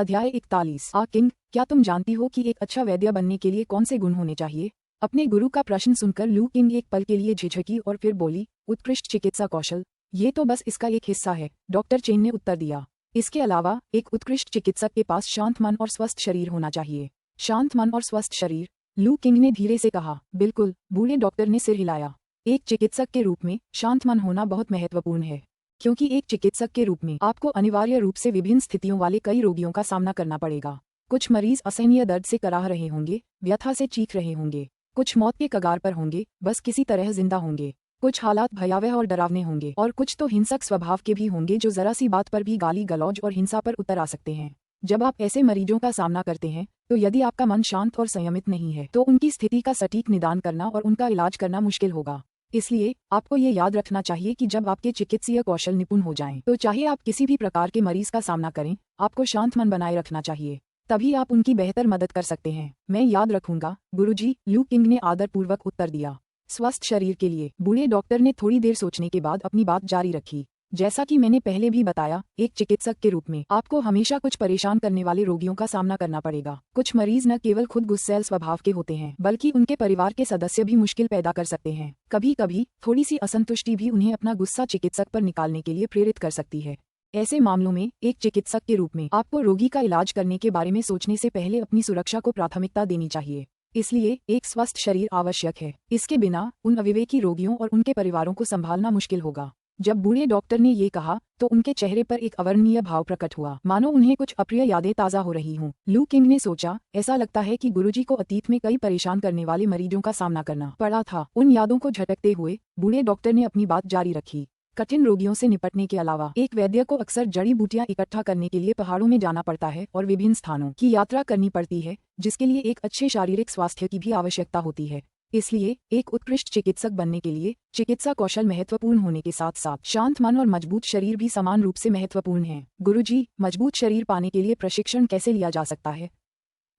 अध्याय 41। किंग, क्या तुम जानती हो कि एक अच्छा वैद्य बनने के लिए कौन से गुण होने चाहिए? अपने गुरु का प्रश्न सुनकर लू किंग एक पल के लिए झिझकी और फिर बोली, उत्कृष्ट चिकित्सा कौशल। ये तो बस इसका एक हिस्सा है, डॉक्टर चेन ने उत्तर दिया। इसके अलावा एक उत्कृष्ट चिकित्सक के पास शांत मन और स्वस्थ शरीर होना चाहिए। शांत मन और स्वस्थ शरीर, लू किंग ने धीरे से कहा। बिल्कुल, बूढ़े डॉक्टर ने सिर हिलाया। एक चिकित्सक के रूप में शांत मन होना बहुत महत्वपूर्ण है, क्योंकि एक चिकित्सक के रूप में आपको अनिवार्य रूप से विभिन्न स्थितियों वाले कई रोगियों का सामना करना पड़ेगा। कुछ मरीज असहनीय दर्द से कराह रहे होंगे, व्यथा से चीख रहे होंगे, कुछ मौत के कगार पर होंगे, बस किसी तरह जिंदा होंगे, कुछ हालात भयावह और डरावने होंगे, और कुछ तो हिंसक स्वभाव के भी होंगे जो जरा सी बात पर भी गाली गलौज और हिंसा पर उतर आ सकते हैं। जब आप ऐसे मरीजों का सामना करते हैं तो यदि आपका मन शांत और संयमित नहीं है तो उनकी स्थिति का सटीक निदान करना और उनका इलाज करना मुश्किल होगा। इसलिए आपको ये याद रखना चाहिए कि जब आपके चिकित्सीय कौशल निपुण हो जाएं, तो चाहे आप किसी भी प्रकार के मरीज का सामना करें, आपको शांत मन बनाए रखना चाहिए। तभी आप उनकी बेहतर मदद कर सकते हैं। मैं याद रखूंगा, गुरुजी, लू किंग ने आदरपूर्वक उत्तर दिया। स्वस्थ शरीर के लिए बूढ़े डॉक्टर ने थोड़ी देर सोचने के बाद अपनी बात जारी रखी। जैसा कि मैंने पहले भी बताया, एक चिकित्सक के रूप में आपको हमेशा कुछ परेशान करने वाले रोगियों का सामना करना पड़ेगा। कुछ मरीज न केवल खुद गुस्सैल स्वभाव के होते हैं, बल्कि उनके परिवार के सदस्य भी मुश्किल पैदा कर सकते हैं। कभी कभी थोड़ी सी असंतुष्टि भी उन्हें अपना गुस्सा चिकित्सक पर निकालने के लिए प्रेरित कर सकती है। ऐसे मामलों में एक चिकित्सक के रूप में आपको रोगी का इलाज करने के बारे में सोचने से पहले अपनी सुरक्षा को प्राथमिकता देनी चाहिए। इसलिए एक स्वस्थ शरीर आवश्यक है। इसके बिना उन अविवेकी रोगियों और उनके परिवारों को संभालना मुश्किल होगा। जब बूढ़े डॉक्टर ने ये कहा तो उनके चेहरे पर एक अवर्णनीय भाव प्रकट हुआ, मानो उन्हें कुछ अप्रिय यादें ताज़ा हो रही हों। लू किंग ने सोचा, ऐसा लगता है कि गुरुजी को अतीत में कई परेशान करने वाले मरीजों का सामना करना पड़ा था। उन यादों को झटकते हुए बूढ़े डॉक्टर ने अपनी बात जारी रखी। कठिन रोगियों से निपटने के अलावा एक वैद्य को अक्सर जड़ी बूटियां इकट्ठा करने के लिए पहाड़ों में जाना पड़ता है और विभिन्न स्थानों की यात्रा करनी पड़ती है, जिसके लिए एक अच्छे शारीरिक स्वास्थ्य की भी आवश्यकता होती है। इसलिए एक उत्कृष्ट चिकित्सक बनने के लिए चिकित्सा कौशल महत्वपूर्ण होने के साथ साथ शांत मन और मजबूत शरीर भी समान रूप से महत्वपूर्ण है। गुरुजी, मजबूत शरीर पाने के लिए प्रशिक्षण कैसे लिया जा सकता है?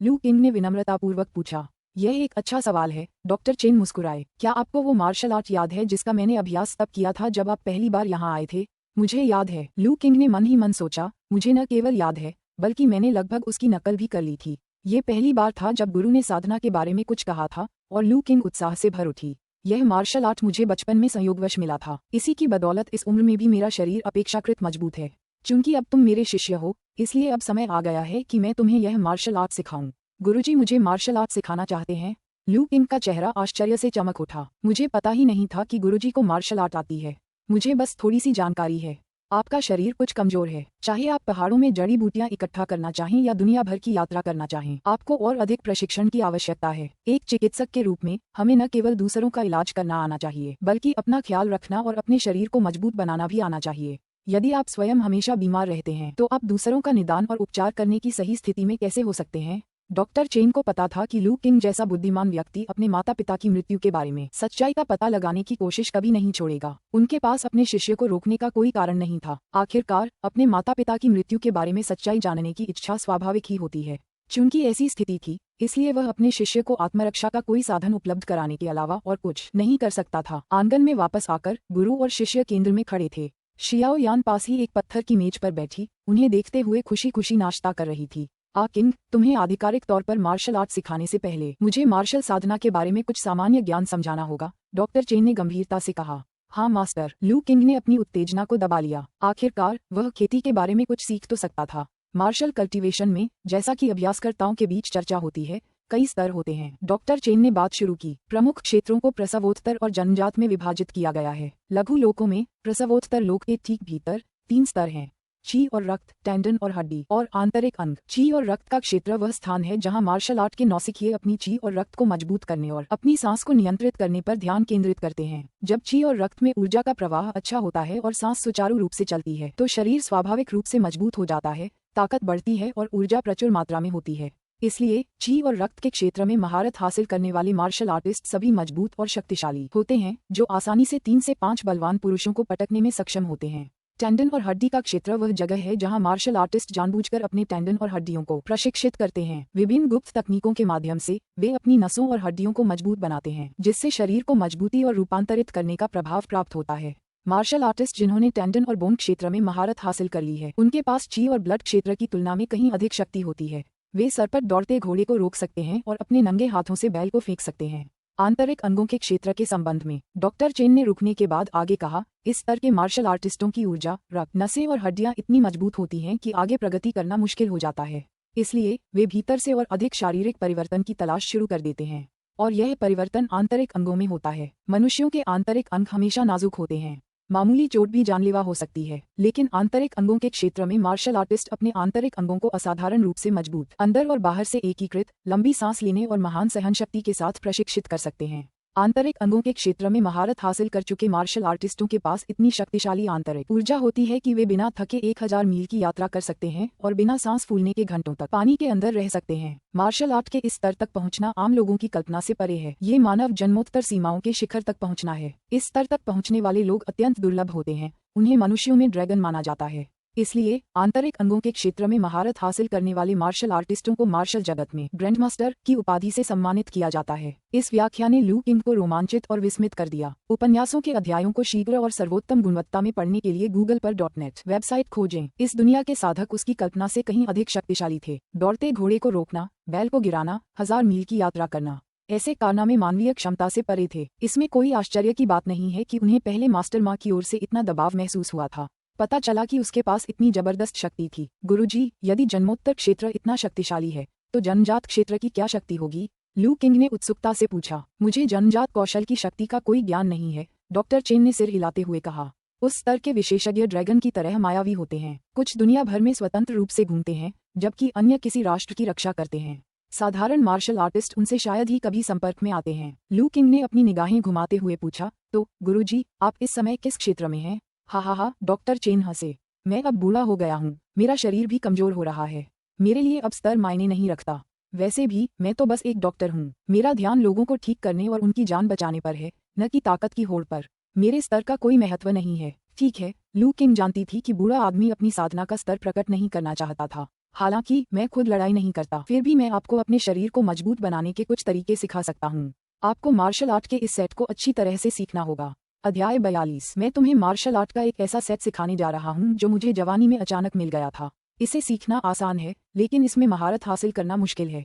लू किंग ने विनम्रतापूर्वक पूछा। यह एक अच्छा सवाल है, डॉक्टर चेन मुस्कुराए। क्या आपको वो मार्शल आर्ट याद है जिसका मैंने अभ्यास तब किया था जब आप पहली बार यहाँ आए थे? मुझे याद है, लू किंग ने मन ही मन सोचा। मुझे न केवल याद है, बल्कि मैंने लगभग उसकी नकल भी कर ली थी। ये पहली बार था जब गुरु ने साधना के बारे में कुछ कहा था और लू किंग उत्साह से भर उठी। यह मार्शल आर्ट मुझे बचपन में संयोगवश मिला था। इसी की बदौलत इस उम्र में भी मेरा शरीर अपेक्षाकृत मजबूत है। चूंकि अब तुम मेरे शिष्य हो, इसलिए अब समय आ गया है कि मैं तुम्हें यह मार्शल आर्ट सिखाऊं। गुरुजी मुझे मार्शल आर्ट सिखाना चाहते हैं? लू किंग का चेहरा आश्चर्य से चमक उठा। मुझे पता ही नहीं था कि गुरुजी को मार्शल आर्ट आती है। मुझे बस थोड़ी सी जानकारी है। आपका शरीर कुछ कमजोर है। चाहे आप पहाड़ों में जड़ी बूटियां इकट्ठा करना चाहें या दुनिया भर की यात्रा करना चाहें, आपको और अधिक प्रशिक्षण की आवश्यकता है। एक चिकित्सक के रूप में हमें न केवल दूसरों का इलाज करना आना चाहिए, बल्कि अपना ख्याल रखना और अपने शरीर को मजबूत बनाना भी आना चाहिए। यदि आप स्वयं हमेशा बीमार रहते हैं तो आप दूसरों का निदान और उपचार करने की सही स्थिति में कैसे हो सकते हैं? डॉक्टर चेन को पता था कि लू किंग जैसा बुद्धिमान व्यक्ति अपने माता पिता की मृत्यु के बारे में सच्चाई का पता लगाने की कोशिश कभी नहीं छोड़ेगा। उनके पास अपने शिष्य को रोकने का कोई कारण नहीं था। आखिरकार अपने माता पिता की मृत्यु के बारे में सच्चाई जानने की इच्छा स्वाभाविक ही होती है। चूंकि ऐसी स्थिति थी, इसलिए वह अपने शिष्य को आत्मरक्षा का कोई साधन उपलब्ध कराने के अलावा और कुछ नहीं कर सकता था। आंगन में वापस आकर गुरु और शिष्य केंद्र में खड़े थे। शियाओ यान पास ही एक पत्थर की मेज पर बैठी उन्हें देखते हुए खुशी खुशी नाश्ता कर रही थी। किंग, तुम्हें आधिकारिक तौर पर मार्शल आर्ट सिखाने से पहले मुझे मार्शल साधना के बारे में कुछ सामान्य ज्ञान समझाना होगा, डॉक्टर चेन ने गंभीरता से कहा। हाँ मास्टर, लू किंग ने अपनी उत्तेजना को दबा लिया। आखिरकार वह खेती के बारे में कुछ सीख तो सकता था। मार्शल कल्टीवेशन में, जैसा कि अभ्यासकर्ताओं के बीच चर्चा होती है, कई स्तर होते हैं। डॉक्टर चेन ने बात शुरू की। प्रमुख क्षेत्रों को प्रसवोत्तर और जन्मजात में विभाजित किया गया है। लघु लोकों में प्रसवोत्तर लोक के ठीक भीतर 3 स्तर हैं: ची और रक्त, टेंडन और हड्डी, और आंतरिक अंग। ची और रक्त का क्षेत्र वह स्थान है जहां मार्शल आर्ट के नौसिखिए अपनी ची और रक्त को मजबूत करने और अपनी सांस को नियंत्रित करने पर ध्यान केंद्रित करते हैं। जब ची और रक्त में ऊर्जा का प्रवाह अच्छा होता है और सांस सुचारू रूप से चलती है तो शरीर स्वाभाविक रूप से मजबूत हो जाता है, ताकत बढ़ती है और ऊर्जा प्रचुर मात्रा में होती है। इसलिए ची और रक्त के क्षेत्र में महारत हासिल करने वाले मार्शल आर्टिस्ट सभी मजबूत और शक्तिशाली होते हैं, जो आसानी से 3 से 5 बलवान पुरुषों को पटकने में सक्षम होते हैं। टेंडन और हड्डी का क्षेत्र वह जगह है जहां मार्शल आर्टिस्ट जानबूझकर अपने टेंडन और हड्डियों को प्रशिक्षित करते हैं। विभिन्न गुप्त तकनीकों के माध्यम से वे अपनी नसों और हड्डियों को मजबूत बनाते हैं, जिससे शरीर को मजबूती और रूपांतरित करने का प्रभाव प्राप्त होता है। मार्शल आर्टिस्ट जिन्होंने टेंडन और बोन क्षेत्र में महारत हासिल कर ली है उनके पास ची और ब्लड क्षेत्र की तुलना में कहीं अधिक शक्ति होती है। वे सर पर दौड़ते घोड़े को रोक सकते हैं और अपने नंगे हाथों से बैल को फेंक सकते हैं। आंतरिक अंगों के क्षेत्र के संबंध में डॉक्टर चेन ने रुकने के बाद आगे कहा, इस स्तर के मार्शल आर्टिस्टों की ऊर्जा, रक्त, नसें और हड्डियां इतनी मजबूत होती हैं कि आगे प्रगति करना मुश्किल हो जाता है। इसलिए वे भीतर से और अधिक शारीरिक परिवर्तन की तलाश शुरू कर देते हैं और यह परिवर्तन आंतरिक अंगों में होता है। मनुष्यों के आंतरिक अंग हमेशा नाजुक होते हैं। मामूली चोट भी जानलेवा हो सकती है, लेकिन आंतरिक अंगों के क्षेत्र में मार्शल आर्टिस्ट अपने आंतरिक अंगों को असाधारण रूप से मजबूत, अंदर और बाहर से एकीकृत, लंबी सांस लेने और महान सहनशक्ति के साथ प्रशिक्षित कर सकते हैं। आंतरिक अंगों के क्षेत्र में महारत हासिल कर चुके मार्शल आर्टिस्टों के पास इतनी शक्तिशाली आंतरिक ऊर्जा होती है कि वे बिना थके 1000 मील की यात्रा कर सकते हैं और बिना सांस फूलने के घंटों तक पानी के अंदर रह सकते हैं। मार्शल आर्ट के इस स्तर तक पहुंचना आम लोगों की कल्पना से परे है। ये मानव जन्मोत्तर सीमाओं के शिखर तक पहुंचना है। इस स्तर तक पहुंचने वाले लोग अत्यंत दुर्लभ होते हैं। उन्हें मनुष्यों में ड्रैगन माना जाता है। इसलिए आंतरिक अंगों के क्षेत्र में महारत हासिल करने वाले मार्शल आर्टिस्टों को मार्शल जगत में ग्रैंडमास्टर की उपाधि से सम्मानित किया जाता है। इस व्याख्या ने लू किंग को रोमांचित और विस्मित कर दिया। उपन्यासों के अध्यायों को शीघ्र और सर्वोत्तम गुणवत्ता में पढ़ने के लिए गूगल पर .net वेबसाइट खोजें। इस दुनिया के साधक उसकी कल्पना से कहीं अधिक शक्तिशाली थे। दौड़ते घोड़े को रोकना, बैल को गिराना, 1000 मील की यात्रा करना, ऐसे कारनामे मानवीय क्षमता से परे थे। इसमें कोई आश्चर्य की बात नहीं है कि उन्हें पहले मास्टर माँ की ओर से इतना दबाव महसूस हुआ था। पता चला कि उसके पास इतनी जबरदस्त शक्ति थी। गुरुजी, यदि जन्मोत्तर क्षेत्र इतना शक्तिशाली है तो जन्मजात क्षेत्र की क्या शक्ति होगी? लू किंग ने उत्सुकता से पूछा। मुझे जन्मजात कौशल की शक्ति का कोई ज्ञान नहीं है, डॉक्टर चेन ने सिर हिलाते हुए कहा। उस स्तर के विशेषज्ञ ड्रैगन की तरह मायावी होते हैं। कुछ दुनिया भर में स्वतंत्र रूप से घूमते हैं, जबकि अन्य किसी राष्ट्र की रक्षा करते हैं। साधारण मार्शल आर्टिस्ट उनसे शायद ही कभी संपर्क में आते हैं। लू किंग ने अपनी निगाहें घुमाते हुए पूछा, तो गुरुजी, आप इस समय किस क्षेत्र में हैं? हा, डॉक्टर चेन हंसे। मैं अब बूढ़ा हो गया हूँ, मेरा शरीर भी कमजोर हो रहा है। मेरे लिए अब स्तर मायने नहीं रखता। वैसे भी मैं तो बस एक डॉक्टर हूँ। मेरा ध्यान लोगों को ठीक करने और उनकी जान बचाने पर है, न कि ताकत की होड़ पर। मेरे स्तर का कोई महत्व नहीं है। ठीक है, लू किंग जानती थी कि बूढ़ा आदमी अपनी साधना का स्तर प्रकट नहीं करना चाहता था। हालांकि मैं खुद लड़ाई नहीं करता, फिर भी मैं आपको अपने शरीर को मजबूत बनाने के कुछ तरीके सिखा सकता हूँ। आपको मार्शल आर्ट के इस सेट को अच्छी तरह से सीखना होगा। अध्याय 42। मैं तुम्हें मार्शल आर्ट का एक ऐसा सेट सिखाने जा रहा हूँ जो मुझे जवानी में अचानक मिल गया था। इसे सीखना आसान है, लेकिन इसमें महारत हासिल करना मुश्किल है।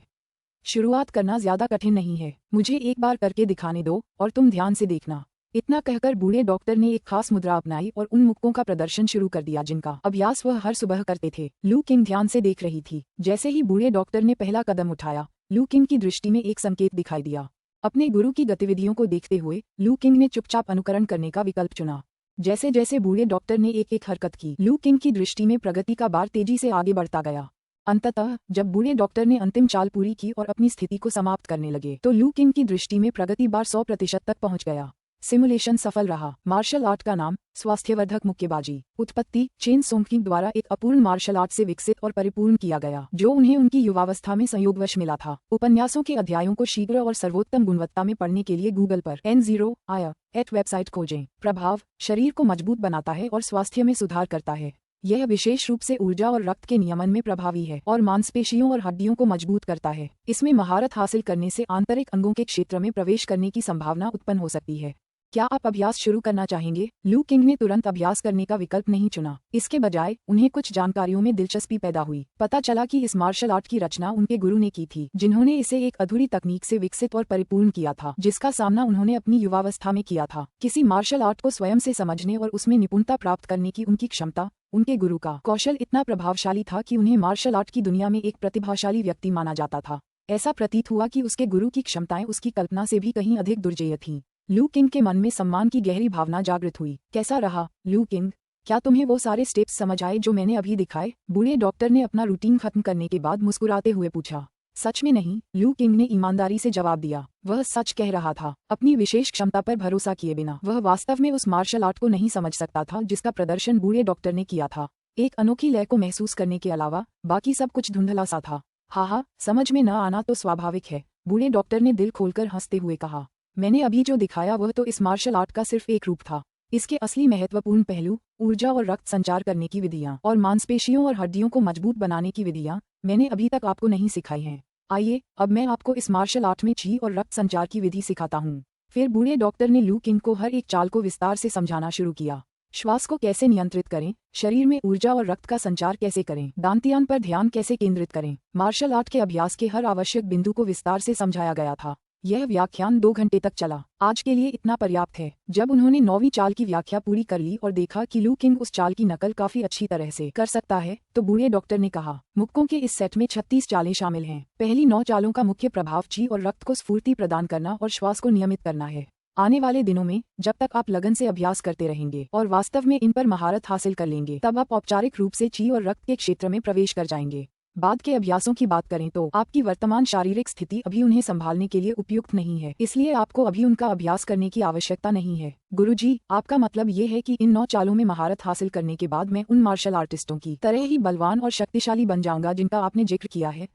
शुरुआत करना ज्यादा कठिन नहीं है। मुझे एक बार करके दिखाने दो और तुम ध्यान से देखना। इतना कहकर बूढ़े डॉक्टर ने एक खास मुद्रा अपनाई और उन मुक्कों का प्रदर्शन शुरू कर दिया जिनका अभ्यास वह हर सुबह करते थे। लू किंग ध्यान से देख रही थी। जैसे ही बूढ़े डॉक्टर ने पहला कदम उठाया, लू किंग की दृष्टि में एक संकेत दिखाई दिया। अपने गुरु की गतिविधियों को देखते हुए लू किंग ने चुपचाप अनुकरण करने का विकल्प चुना। जैसे जैसे बूढ़े डॉक्टर ने एक एक हरकत की, लू किंग की दृष्टि में प्रगति का बार तेजी से आगे बढ़ता गया। अंततः जब बूढ़े डॉक्टर ने अंतिम चाल पूरी की और अपनी स्थिति को समाप्त करने लगे, तो लू किंग की दृष्टि में प्रगति बार 100% तक पहुंच गया। सिमुलेशन सफल रहा। मार्शल आर्ट का नाम स्वास्थ्यवर्धक मुक्केबाजी। उत्पत्ति चेन सोंगकिंग द्वारा एक अपूर्ण मार्शल आर्ट से विकसित और परिपूर्ण किया गया, जो उन्हें उनकी युवावस्था में संयोगवश मिला था। उपन्यासों के अध्यायों को शीघ्र और सर्वोत्तम गुणवत्ता में पढ़ने के लिए गूगल पर N0IAT वेबसाइट खोजें। प्रभाव शरीर को मजबूत बनाता है और स्वास्थ्य में सुधार करता है। यह विशेष रूप से ऊर्जा और रक्त के नियमन में प्रभावी है और मांसपेशियों और हड्डियों को मजबूत करता है। इसमें महारत हासिल करने से आंतरिक अंगों के क्षेत्र में प्रवेश करने की संभावना उत्पन्न हो सकती है। क्या आप अभ्यास शुरू करना चाहेंगे? लू किंग ने तुरंत अभ्यास करने का विकल्प नहीं चुना। इसके बजाय उन्हें कुछ जानकारियों में दिलचस्पी पैदा हुई। पता चला कि इस मार्शल आर्ट की रचना उनके गुरु ने की थी, जिन्होंने इसे एक अधूरी तकनीक से विकसित और परिपूर्ण किया था, जिसका सामना उन्होंने अपनी युवावस्था में किया था। किसी मार्शल आर्ट को स्वयं से समझने और उसमें निपुणता प्राप्त करने की उनकी क्षमता, उनके गुरु का कौशल इतना प्रभावशाली था कि उन्हें मार्शल आर्ट की दुनिया में एक प्रतिभाशाली व्यक्ति माना जाता था। ऐसा प्रतीत हुआ कि उसके गुरु की क्षमताएं उसकी कल्पना से भी कहीं अधिक दुर्जेय थीं। लू किंग के मन में सम्मान की गहरी भावना जागृत हुई। कैसा रहा, लू किंग? क्या तुम्हें वो सारे स्टेप्स समझ आए जो मैंने अभी दिखाए? बूढ़े डॉक्टर ने अपना रूटीन खत्म करने के बाद मुस्कुराते हुए पूछा। सच में नहीं, लू किंग ने ईमानदारी से जवाब दिया। वह सच कह रहा था। अपनी विशेष क्षमता पर भरोसा किए बिना वह वास्तव में उस मार्शल आर्ट को नहीं समझ सकता था जिसका प्रदर्शन बूढ़े डॉक्टर ने किया था। एक अनोखी लय को महसूस करने के अलावा बाकी सब कुछ धुंधला सा था। हा, समझ में न आना तो स्वाभाविक है, बूढ़े डॉक्टर ने दिल खोलकर हंसते हुए कहा। मैंने अभी जो दिखाया वह तो इस मार्शल आर्ट का सिर्फ एक रूप था। इसके असली महत्वपूर्ण पहलू, ऊर्जा और रक्त संचार करने की विधियां और मांसपेशियों और हड्डियों को मजबूत बनाने की विधियां, मैंने अभी तक आपको नहीं सिखाई हैं। आइए, अब मैं आपको इस मार्शल आर्ट में ची और रक्त संचार की विधि सिखाता हूँ। फिर बूढ़े डॉक्टर ने लू किंग को हर एक चाल को विस्तार से समझाना शुरू किया। श्वास को कैसे नियंत्रित करें, शरीर में ऊर्जा और रक्त का संचार कैसे करें, दांतियान पर ध्यान कैसे केंद्रित करें। मार्शल आर्ट के अभ्यास के हर आवश्यक बिंदु को विस्तार से समझाया गया था। यह व्याख्यान 2 घंटे तक चला। आज के लिए इतना पर्याप्त है। जब उन्होंने 9वीं चाल की व्याख्या पूरी कर ली और देखा कि लू किंग उस चाल की नकल काफी अच्छी तरह से कर सकता है, तो बूढ़े डॉक्टर ने कहा, मुक्कों के इस सेट में 36 चालें शामिल हैं। पहली 9 चालों का मुख्य प्रभाव ची और रक्त को स्फूर्ति प्रदान करना और श्वास को नियमित करना है। आने वाले दिनों में जब तक आप लगन से अभ्यास करते रहेंगे और वास्तव में इन पर महारत हासिल कर लेंगे, तब आप औपचारिक रूप से ची और रक्त के क्षेत्र में प्रवेश कर जाएंगे। बाद के अभ्यासों की बात करें तो आपकी वर्तमान शारीरिक स्थिति अभी उन्हें संभालने के लिए उपयुक्त नहीं है, इसलिए आपको अभी उनका अभ्यास करने की आवश्यकता नहीं है। गुरुजी, आपका मतलब ये है कि इन 9 चालों में महारत हासिल करने के बाद मैं उन मार्शल आर्टिस्टों की तरह ही बलवान और शक्तिशाली बन जाऊंगा जिनका आपने जिक्र किया है?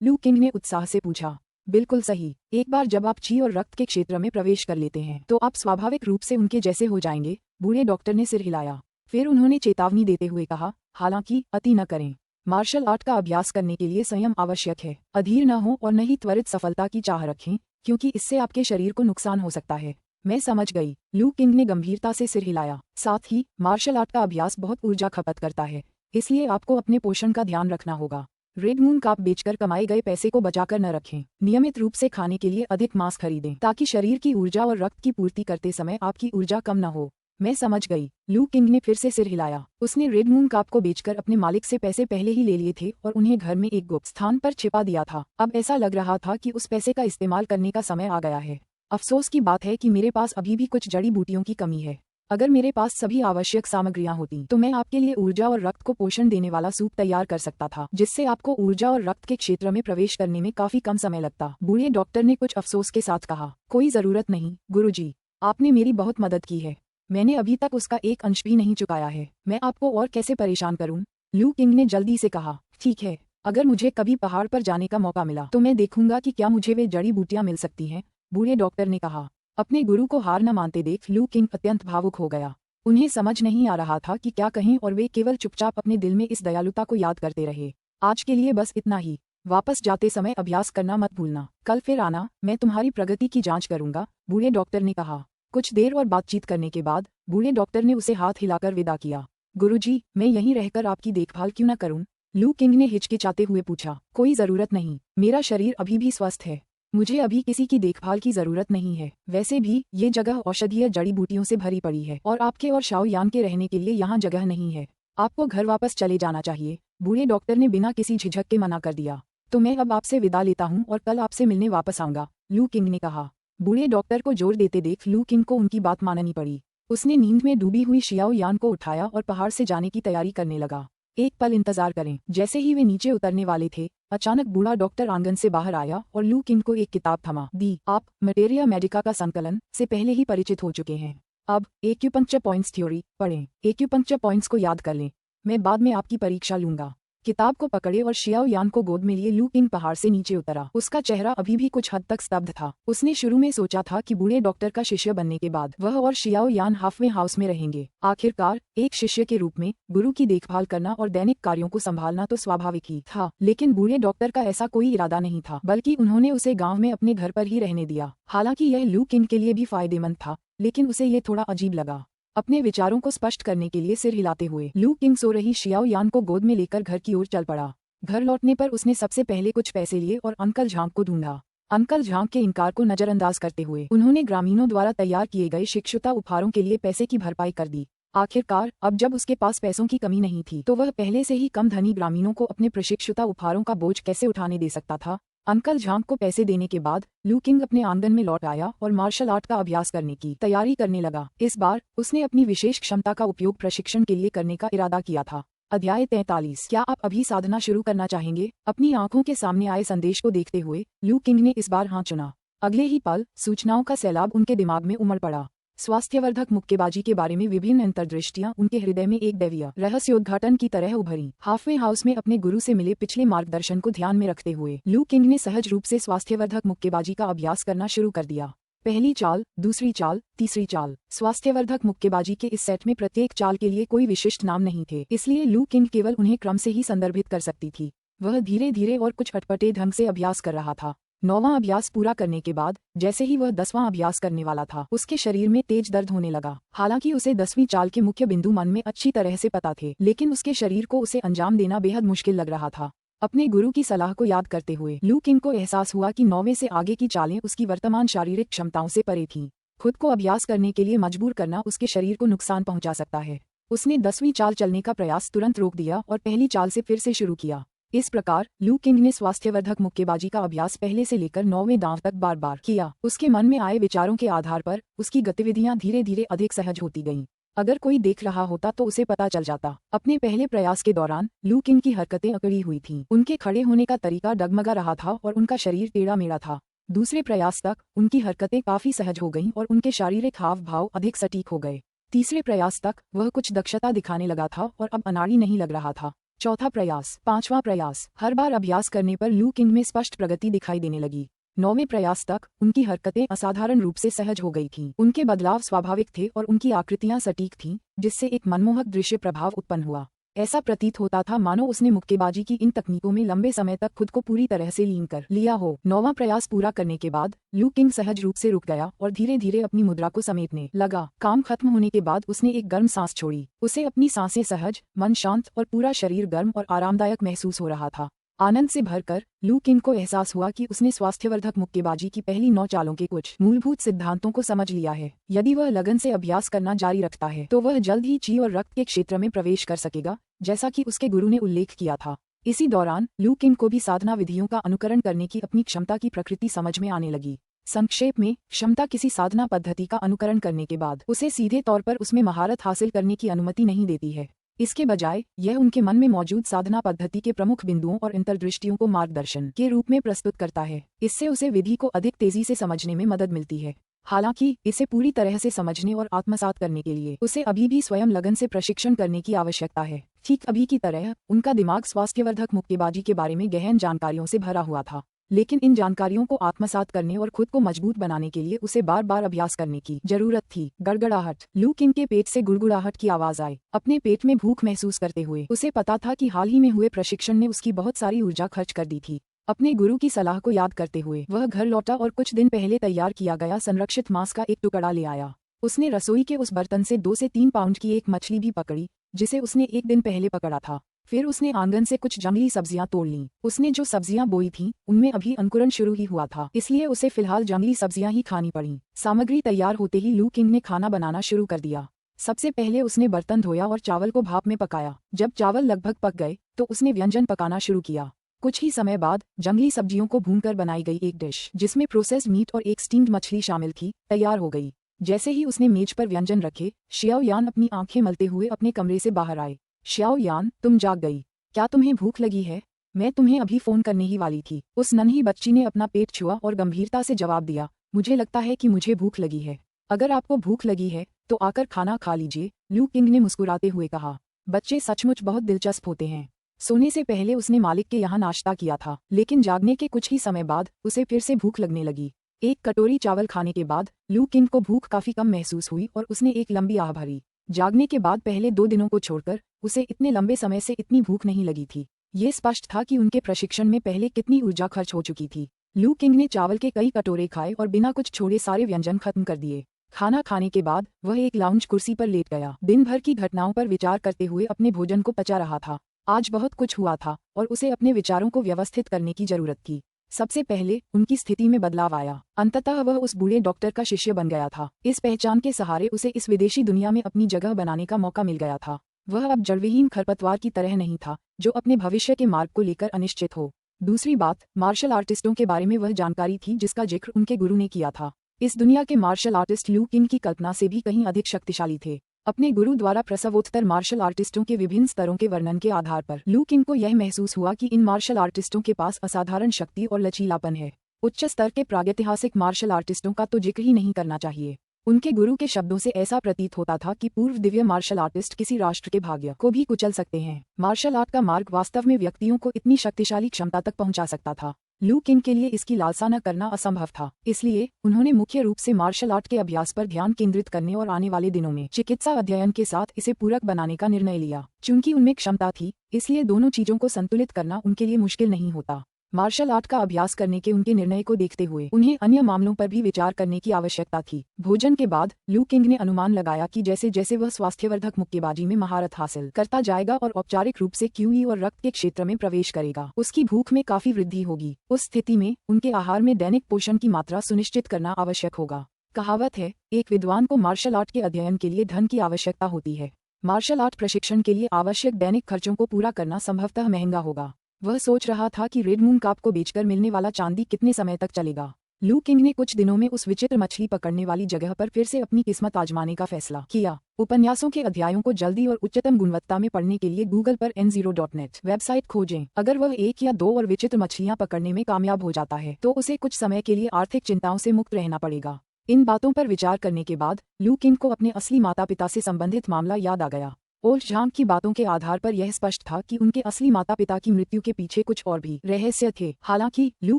लू किंग ने उत्साह से पूछा। बिल्कुल सही। एक बार जब आप ची और रक्त के क्षेत्र में प्रवेश कर लेते हैं तो आप स्वाभाविक रूप से उनके जैसे हो जाएंगे। बूढ़े डॉक्टर ने सिर हिलाया। फिर उन्होंने चेतावनी देते हुए कहा, हालांकि अति न करें। मार्शल आर्ट का अभ्यास करने के लिए संयम आवश्यक है। अधीर न हो और न ही त्वरित सफलता की चाह रखें, क्योंकि इससे आपके शरीर को नुकसान हो सकता है। मैं समझ गई। लू किंग ने गंभीरता से सिर हिलाया। साथ ही मार्शल आर्ट का अभ्यास बहुत ऊर्जा खपत करता है, इसलिए आपको अपने पोषण का ध्यान रखना होगा। रेड मून काप बेचकर कमाए गए पैसे को बचाकर न रखें। नियमित रूप से खाने के लिए अधिक मांस खरीदें ताकि शरीर की ऊर्जा और रक्त की पूर्ति करते समय आपकी ऊर्जा कम न हो। मैं समझ गई। लू किंग ने फिर से सिर हिलाया। उसने रेड मून काप को बेचकर अपने मालिक से पैसे पहले ही ले लिए थे और उन्हें घर में एक गुप्त स्थान पर छिपा दिया था। अब ऐसा लग रहा था कि उस पैसे का इस्तेमाल करने का समय आ गया है। अफसोस की बात है कि मेरे पास अभी भी कुछ जड़ी बूटियों की कमी है। अगर मेरे पास सभी आवश्यक सामग्रियां होती तो मैं आपके लिए ऊर्जा और रक्त को पोषण देने वाला सूप तैयार कर सकता था, जिससे आपको ऊर्जा और रक्त के क्षेत्र में प्रवेश करने में काफी कम समय लगता। बूढ़े डॉक्टर ने कुछ अफसोस के साथ कहा, कोई जरूरत नहीं गुरुजी, आपने मेरी बहुत मदद की है। मैंने अभी तक उसका एक अंश भी नहीं चुकाया है। मैं आपको और कैसे परेशान करूं? लू किंग ने जल्दी से कहा। ठीक है, अगर मुझे कभी पहाड़ पर जाने का मौका मिला तो मैं देखूंगा कि क्या मुझे वे जड़ी बूटियां मिल सकती हैं, बूढ़े डॉक्टर ने कहा। अपने गुरु को हार न मानते देख लू किंग अत्यंत भावुक हो गया। उन्हें समझ नहीं आ रहा था कि क्या कहें और वे केवल चुपचाप अपने दिल में इस दयालुता को याद करते रहे। आज के लिए बस इतना ही। वापस जाते समय अभ्यास करना मत भूलना। कल फिर आना, मैं तुम्हारी प्रगति की जांच करूंगा, बूढ़े डॉक्टर ने कहा। कुछ देर और बातचीत करने के बाद बूढ़े डॉक्टर ने उसे हाथ हिलाकर विदा किया। गुरुजी, मैं यहीं रहकर आपकी देखभाल क्यों न करूं? लू किंग ने हिचकिचाते हुए पूछा। कोई जरूरत नहीं, मेरा शरीर अभी भी स्वस्थ है। मुझे अभी किसी की देखभाल की जरूरत नहीं है। वैसे भी ये जगह औषधीय जड़ी बूटियों से भरी पड़ी है और आपके और शाओ यान के रहने के लिए यहाँ जगह नहीं है। आपको घर वापस चले जाना चाहिए, बूढ़े डॉक्टर ने बिना किसी झिझक के मना कर दिया। तो मैं अब आपसे विदा लेता हूँ और कल आपसे मिलने वापस आऊंगा, लू किंग ने कहा। बूढ़े डॉक्टर को जोर देते देख लू किंग को उनकी बात माननी पड़ी। उसने नींद में डूबी हुई शियाओ यान को उठाया और पहाड़ से जाने की तैयारी करने लगा। एक पल इंतजार करें। जैसे ही वे नीचे उतरने वाले थे, अचानक बूढ़ा डॉक्टर आंगन से बाहर आया और लू किंग को एक किताब थमा दी। आप मटेरिया मेडिका का संकलन से पहले ही परिचित हो चुके हैं। अब एक्यूपंक्चर पॉइंट्स थ्योरी पढ़ें। एक्यूपंक्चर पॉइंट्स को याद कर लें। मैं बाद में आपकी परीक्षा लूंगा। किताब को पकड़े और शियाओ यान को गोद में लिए लू किंग पहाड़ से नीचे उतरा। उसका चेहरा अभी भी कुछ हद तक स्तब्ध था। उसने शुरू में सोचा था कि बूढ़े डॉक्टर का शिष्य बनने के बाद वह और शियाओ यान हाफवे हाउस में रहेंगे। आखिरकार एक शिष्य के रूप में गुरु की देखभाल करना और दैनिक कार्यों को संभालना तो स्वाभाविक ही था, लेकिन बूढ़े डॉक्टर का ऐसा कोई इरादा नहीं था, बल्कि उन्होंने उसे गाँव में अपने घर पर ही रहने दिया। हालांकि यह लू किंग के लिए भी फायदेमंद था, लेकिन उसे ये थोड़ा अजीब लगा। अपने विचारों को स्पष्ट करने के लिए सिर हिलाते हुए लू किंग सो रही शियाओ यान को गोद में लेकर घर की ओर चल पड़ा। घर लौटने पर उसने सबसे पहले कुछ पैसे लिए और अंकल झांग को ढूंढा। अंकल झांग के इनकार को नजरअंदाज करते हुए उन्होंने ग्रामीणों द्वारा तैयार किए गए शिक्षुता उपहारों के लिए पैसे की भरपाई कर दी। आखिरकार अब जब उसके पास पैसों की कमी नहीं थी तो वह पहले से ही कम धनी ग्रामीणों को अपने प्रशिक्षुता उपहारों का बोझ कैसे उठाने दे सकता था। अंकल झांग को पैसे देने के बाद लू किंग अपने आंगन में लौट आया और मार्शल आर्ट का अभ्यास करने की तैयारी करने लगा। इस बार उसने अपनी विशेष क्षमता का उपयोग प्रशिक्षण के लिए करने का इरादा किया था। अध्याय 43। क्या आप अभी साधना शुरू करना चाहेंगे? अपनी आंखों के सामने आए संदेश को देखते हुए लू किंग ने इस बार हाँ चुना। अगले ही पल सूचनाओं का सैलाब उनके दिमाग में उमड़ पड़ा। स्वास्थ्यवर्धक मुक्केबाजी के बारे में विभिन्न अंतर्दृष्टियां उनके हृदय में एक दैवीय रहस्योद्घाटन की तरह उभरी। हाफवे हाउस में अपने गुरु से मिले पिछले मार्गदर्शन को ध्यान में रखते हुए लू किंग ने सहज रूप से स्वास्थ्यवर्धक मुक्केबाजी का अभ्यास करना शुरू कर दिया। पहली चाल, दूसरी चाल, तीसरी चाल। स्वास्थ्यवर्धक मुक्केबाजी के इस सेट में प्रत्येक चाल के लिए कोई विशिष्ट नाम नहीं थे, इसलिए लू किंग केवल उन्हें क्रम से ही संदर्भित कर सकती थी। वह धीरे धीरे और कुछ अटपटे ढंग से अभ्यास कर रहा था। 9वां अभ्यास पूरा करने के बाद जैसे ही वह 10वां अभ्यास करने वाला था, उसके शरीर में तेज दर्द होने लगा। हालांकि उसे 10वीं चाल के मुख्य बिंदु मन में अच्छी तरह से पता थे, लेकिन उसके शरीर को उसे अंजाम देना बेहद मुश्किल लग रहा था। अपने गुरु की सलाह को याद करते हुए लू किंग को एहसास हुआ कि 9वें से आगे की चालें उसकी वर्तमान शारीरिक क्षमताओं से परे थीं। खुद को अभ्यास करने के लिए मजबूर करना उसके शरीर को नुकसान पहुंचा सकता है। उसने 10वीं चाल चलने का प्रयास तुरंत रोक दिया और पहली चाल से फिर से शुरू किया। इस प्रकार लू किंग ने स्वास्थ्यवर्धक मुक्केबाजी का अभ्यास पहले से लेकर 9वें दांव तक बार बार किया। उसके मन में आए विचारों के आधार पर उसकी गतिविधियां धीरे धीरे अधिक सहज होती गईं। अगर कोई देख रहा होता तो उसे पता चल जाता। अपने पहले प्रयास के दौरान लू किंग की हरकतें अकड़ी हुई थीं। उनके खड़े होने का तरीका डगमगा रहा था और उनका शरीर टेढ़ा मेढ़ा था। दूसरे प्रयास तक उनकी हरकतें काफी सहज हो गईं और उनके शारीरिक हाव भाव अधिक सटीक हो गए। तीसरे प्रयास तक वह कुछ दक्षता दिखाने लगा था और अब अनाड़ी नहीं लग रहा था। चौथा प्रयास, पांचवा प्रयास, हर बार अभ्यास करने पर लू किंग में स्पष्ट प्रगति दिखाई देने लगी। 9वें प्रयास तक उनकी हरकतें असाधारण रूप से सहज हो गई थीं। उनके बदलाव स्वाभाविक थे और उनकी आकृतियां सटीक थीं, जिससे एक मनमोहक दृश्य प्रभाव उत्पन्न हुआ। ऐसा प्रतीत होता था मानो उसने मुक्केबाजी की इन तकनीकों में लंबे समय तक खुद को पूरी तरह से लीन कर लिया हो। 9वां प्रयास पूरा करने के बाद लू किंग सहज रूप से रुक गया और धीरे धीरे अपनी मुद्रा को समेटने लगा। काम खत्म होने के बाद उसने एक गर्म सांस छोड़ी। उसे अपनी सांसें सहज, मन शांत और पूरा शरीर गर्म और आरामदायक महसूस हो रहा था। आनंद से भरकर लू किंग को एहसास हुआ कि उसने स्वास्थ्यवर्धक मुक्केबाजी की पहली 9 चालों के कुछ मूलभूत सिद्धांतों को समझ लिया है। यदि वह लगन से अभ्यास करना जारी रखता है तो वह जल्द ही ची और रक्त के क्षेत्र में प्रवेश कर सकेगा, जैसा कि उसके गुरु ने उल्लेख किया था। इसी दौरान लू किंग को भी साधना विधियों का अनुकरण करने की अपनी क्षमता की प्रकृति समझ में आने लगी। संक्षेप में, क्षमता किसी साधना पद्धति का अनुकरण करने के बाद उसे सीधे तौर पर उसमें महारत हासिल करने की अनुमति नहीं देती है। इसके बजाय यह उनके मन में मौजूद साधना पद्धति के प्रमुख बिंदुओं और अंतर्दृष्टियों को मार्गदर्शन के रूप में प्रस्तुत करता है। इससे उसे विधि को अधिक तेजी से समझने में मदद मिलती है। हालांकि इसे पूरी तरह से समझने और आत्मसात करने के लिए उसे अभी भी स्वयं लगन से प्रशिक्षण करने की आवश्यकता है। ठीक अभी की तरह उनका दिमाग स्वास्थ्यवर्धक मुक्केबाजी के बारे में गहन जानकारियों से भरा हुआ था, लेकिन इन जानकारियों को आत्मसात करने और खुद को मजबूत बनाने के लिए उसे बार बार अभ्यास करने की जरूरत थी। गड़गड़ाहट। लू किंग के पेट से गुड़गुड़ाहट की आवाज आई। अपने पेट में भूख महसूस करते हुए उसे पता था कि हाल ही में हुए प्रशिक्षण ने उसकी बहुत सारी ऊर्जा खर्च कर दी थी। अपने गुरु की सलाह को याद करते हुए वह घर लौटा और कुछ दिन पहले तैयार किया गया संरक्षित मांस का एक टुकड़ा ले आया। उसने रसोई के उस बर्तन से 2 से 3 पाउंड की एक मछली भी पकड़ी, जिसे उसने एक दिन पहले पकड़ा था। फिर उसने आंगन से कुछ जंगली सब्जियां तोड़ लीं। उसने जो सब्जियां बोई थीं, उनमें अभी अंकुरण शुरू ही हुआ था, इसलिए उसे फिलहाल जंगली सब्जियां ही खानी पड़ीं। सामग्री तैयार होते ही लू किंग ने खाना बनाना शुरू कर दिया। सबसे पहले उसने बर्तन धोया और चावल को भाप में पकाया। जब चावल लगभग पक गए तो उसने व्यंजन पकाना शुरू किया। कुछ ही समय बाद जंगली सब्जियों को भूनकर बनाई गई एक डिश, जिसमें प्रोसेस्ड मीट और एक स्टीम्ड मछली शामिल थी, तैयार हो गई। जैसे ही उसने मेज पर व्यंजन रखे, श्याओ यान अपनी आंखें मलते हुए अपने कमरे से बाहर आए। श्याओ यान, तुम जाग गई? क्या तुम्हें भूख लगी है? मैं तुम्हें अभी फोन करने ही वाली थी। उस नन्ही बच्ची ने अपना पेट छुआ और गंभीरता से जवाब दिया, मुझे लगता है कि मुझे भूख लगी है। अगर आपको भूख लगी है तो आकर खाना खा लीजिए, लू किंग ने मुस्कुराते हुए कहा। बच्चे सचमुच बहुत दिलचस्प होते हैं। सोने से पहले उसने मालिक के यहाँ नाश्ता किया था, लेकिन जागने के कुछ ही समय बाद उसे फिर से भूख लगने लगी। एक कटोरी चावल खाने के बाद लू किंग को भूख काफी कम महसूस हुई और उसने एक लंबी आह भरी। जागने के बाद पहले 2 दिनों को छोड़कर उसे इतने लंबे समय से इतनी भूख नहीं लगी थी। ये स्पष्ट था कि उनके प्रशिक्षण में पहले कितनी ऊर्जा खर्च हो चुकी थी। लू किंग ने चावल के कई कटोरे खाए और बिना कुछ छोड़े सारे व्यंजन खत्म कर दिए। खाना खाने के बाद वह एक लाउंज कुर्सी पर लेट गया। दिन भर की घटनाओं पर विचार करते हुए अपने भोजन को पचा रहा था। आज बहुत कुछ हुआ था और उसे अपने विचारों को व्यवस्थित करने की जरूरत थी। सबसे पहले उनकी स्थिति में बदलाव आया। अंततः वह उस बूढ़े डॉक्टर का शिष्य बन गया था। इस पहचान के सहारे उसे इस विदेशी दुनिया में अपनी जगह बनाने का मौका मिल गया था। वह अब जड़विहीन खरपतवार की तरह नहीं था, जो अपने भविष्य के मार्ग को लेकर अनिश्चित हो। दूसरी बात, मार्शल आर्टिस्टों के बारे में वह जानकारी थी जिसका जिक्र उनके गुरु ने किया था। इस दुनिया के मार्शल आर्टिस्ट लू किंग की कल्पना से भी कहीं अधिक शक्तिशाली थे। अपने गुरु द्वारा प्रसवोत्तर मार्शल आर्टिस्टों के विभिन्न स्तरों के वर्णन के आधार पर लू किंग को यह महसूस हुआ कि इन मार्शल आर्टिस्टों के पास असाधारण शक्ति और लचीलापन है। उच्च स्तर के प्रागैतिहासिक मार्शल आर्टिस्टों का तो जिक्र ही नहीं करना चाहिए। उनके गुरु के शब्दों से ऐसा प्रतीत होता था कि पूर्व दिव्य मार्शल आर्टिस्ट किसी राष्ट्र के भाग्य को भी कुचल सकते हैं। मार्शल आर्ट का मार्ग वास्तव में व्यक्तियों को इतनी शक्तिशाली क्षमता तक पहुंचा सकता था। लू किंग के लिए इसकी लालसा न करना असंभव था, इसलिए उन्होंने मुख्य रूप से मार्शल आर्ट के अभ्यास पर ध्यान केंद्रित करने और आने वाले दिनों में चिकित्सा अध्ययन के साथ इसे पूरक बनाने का निर्णय लिया। चूंकि उनमें क्षमता थी, इसलिए दोनों चीजों को संतुलित करना उनके लिए मुश्किल नहीं होता। मार्शल आर्ट का अभ्यास करने के उनके निर्णय को देखते हुए उन्हें अन्य मामलों पर भी विचार करने की आवश्यकता थी। भोजन के बाद लू किंग ने अनुमान लगाया कि जैसे जैसे वह स्वास्थ्यवर्धक मुक्केबाजी में महारत हासिल करता जाएगा और औपचारिक रूप से QE और रक्त के क्षेत्र में प्रवेश करेगा, उसकी भूख में काफी वृद्धि होगी। उस स्थिति में उनके आहार में दैनिक पोषण की मात्रा सुनिश्चित करना आवश्यक होगा। कहावत है, एक विद्वान को मार्शल आर्ट के अध्ययन के लिए धन की आवश्यकता होती है। मार्शल आर्ट प्रशिक्षण के लिए आवश्यक दैनिक खर्चों को पूरा करना संभवतः महंगा होगा। वह सोच रहा था कि रेड मून काप को बेचकर मिलने वाला चांदी कितने समय तक चलेगा। लू किंग ने कुछ दिनों में उस विचित्र मछली पकड़ने वाली जगह पर फिर से अपनी किस्मत आजमाने का फैसला किया। उपन्यासों के अध्यायों को जल्दी और उच्चतम गुणवत्ता में पढ़ने के लिए गूगल पर n0.net वेबसाइट खोजें। अगर वह 1 या 2 और विचित्र मछलियां पकड़ने में कामयाब हो जाता है तो उसे कुछ समय के लिए आर्थिक चिंताओं से मुक्त रहना पड़ेगा। इन बातों पर विचार करने के बाद लू किंग को अपने असली माता पिता से संबंधित मामला याद आ गया। ओल्ड झांग की बातों के आधार पर यह स्पष्ट था कि उनके असली माता पिता की मृत्यु के पीछे कुछ और भी रहस्य थे। हालांकि लू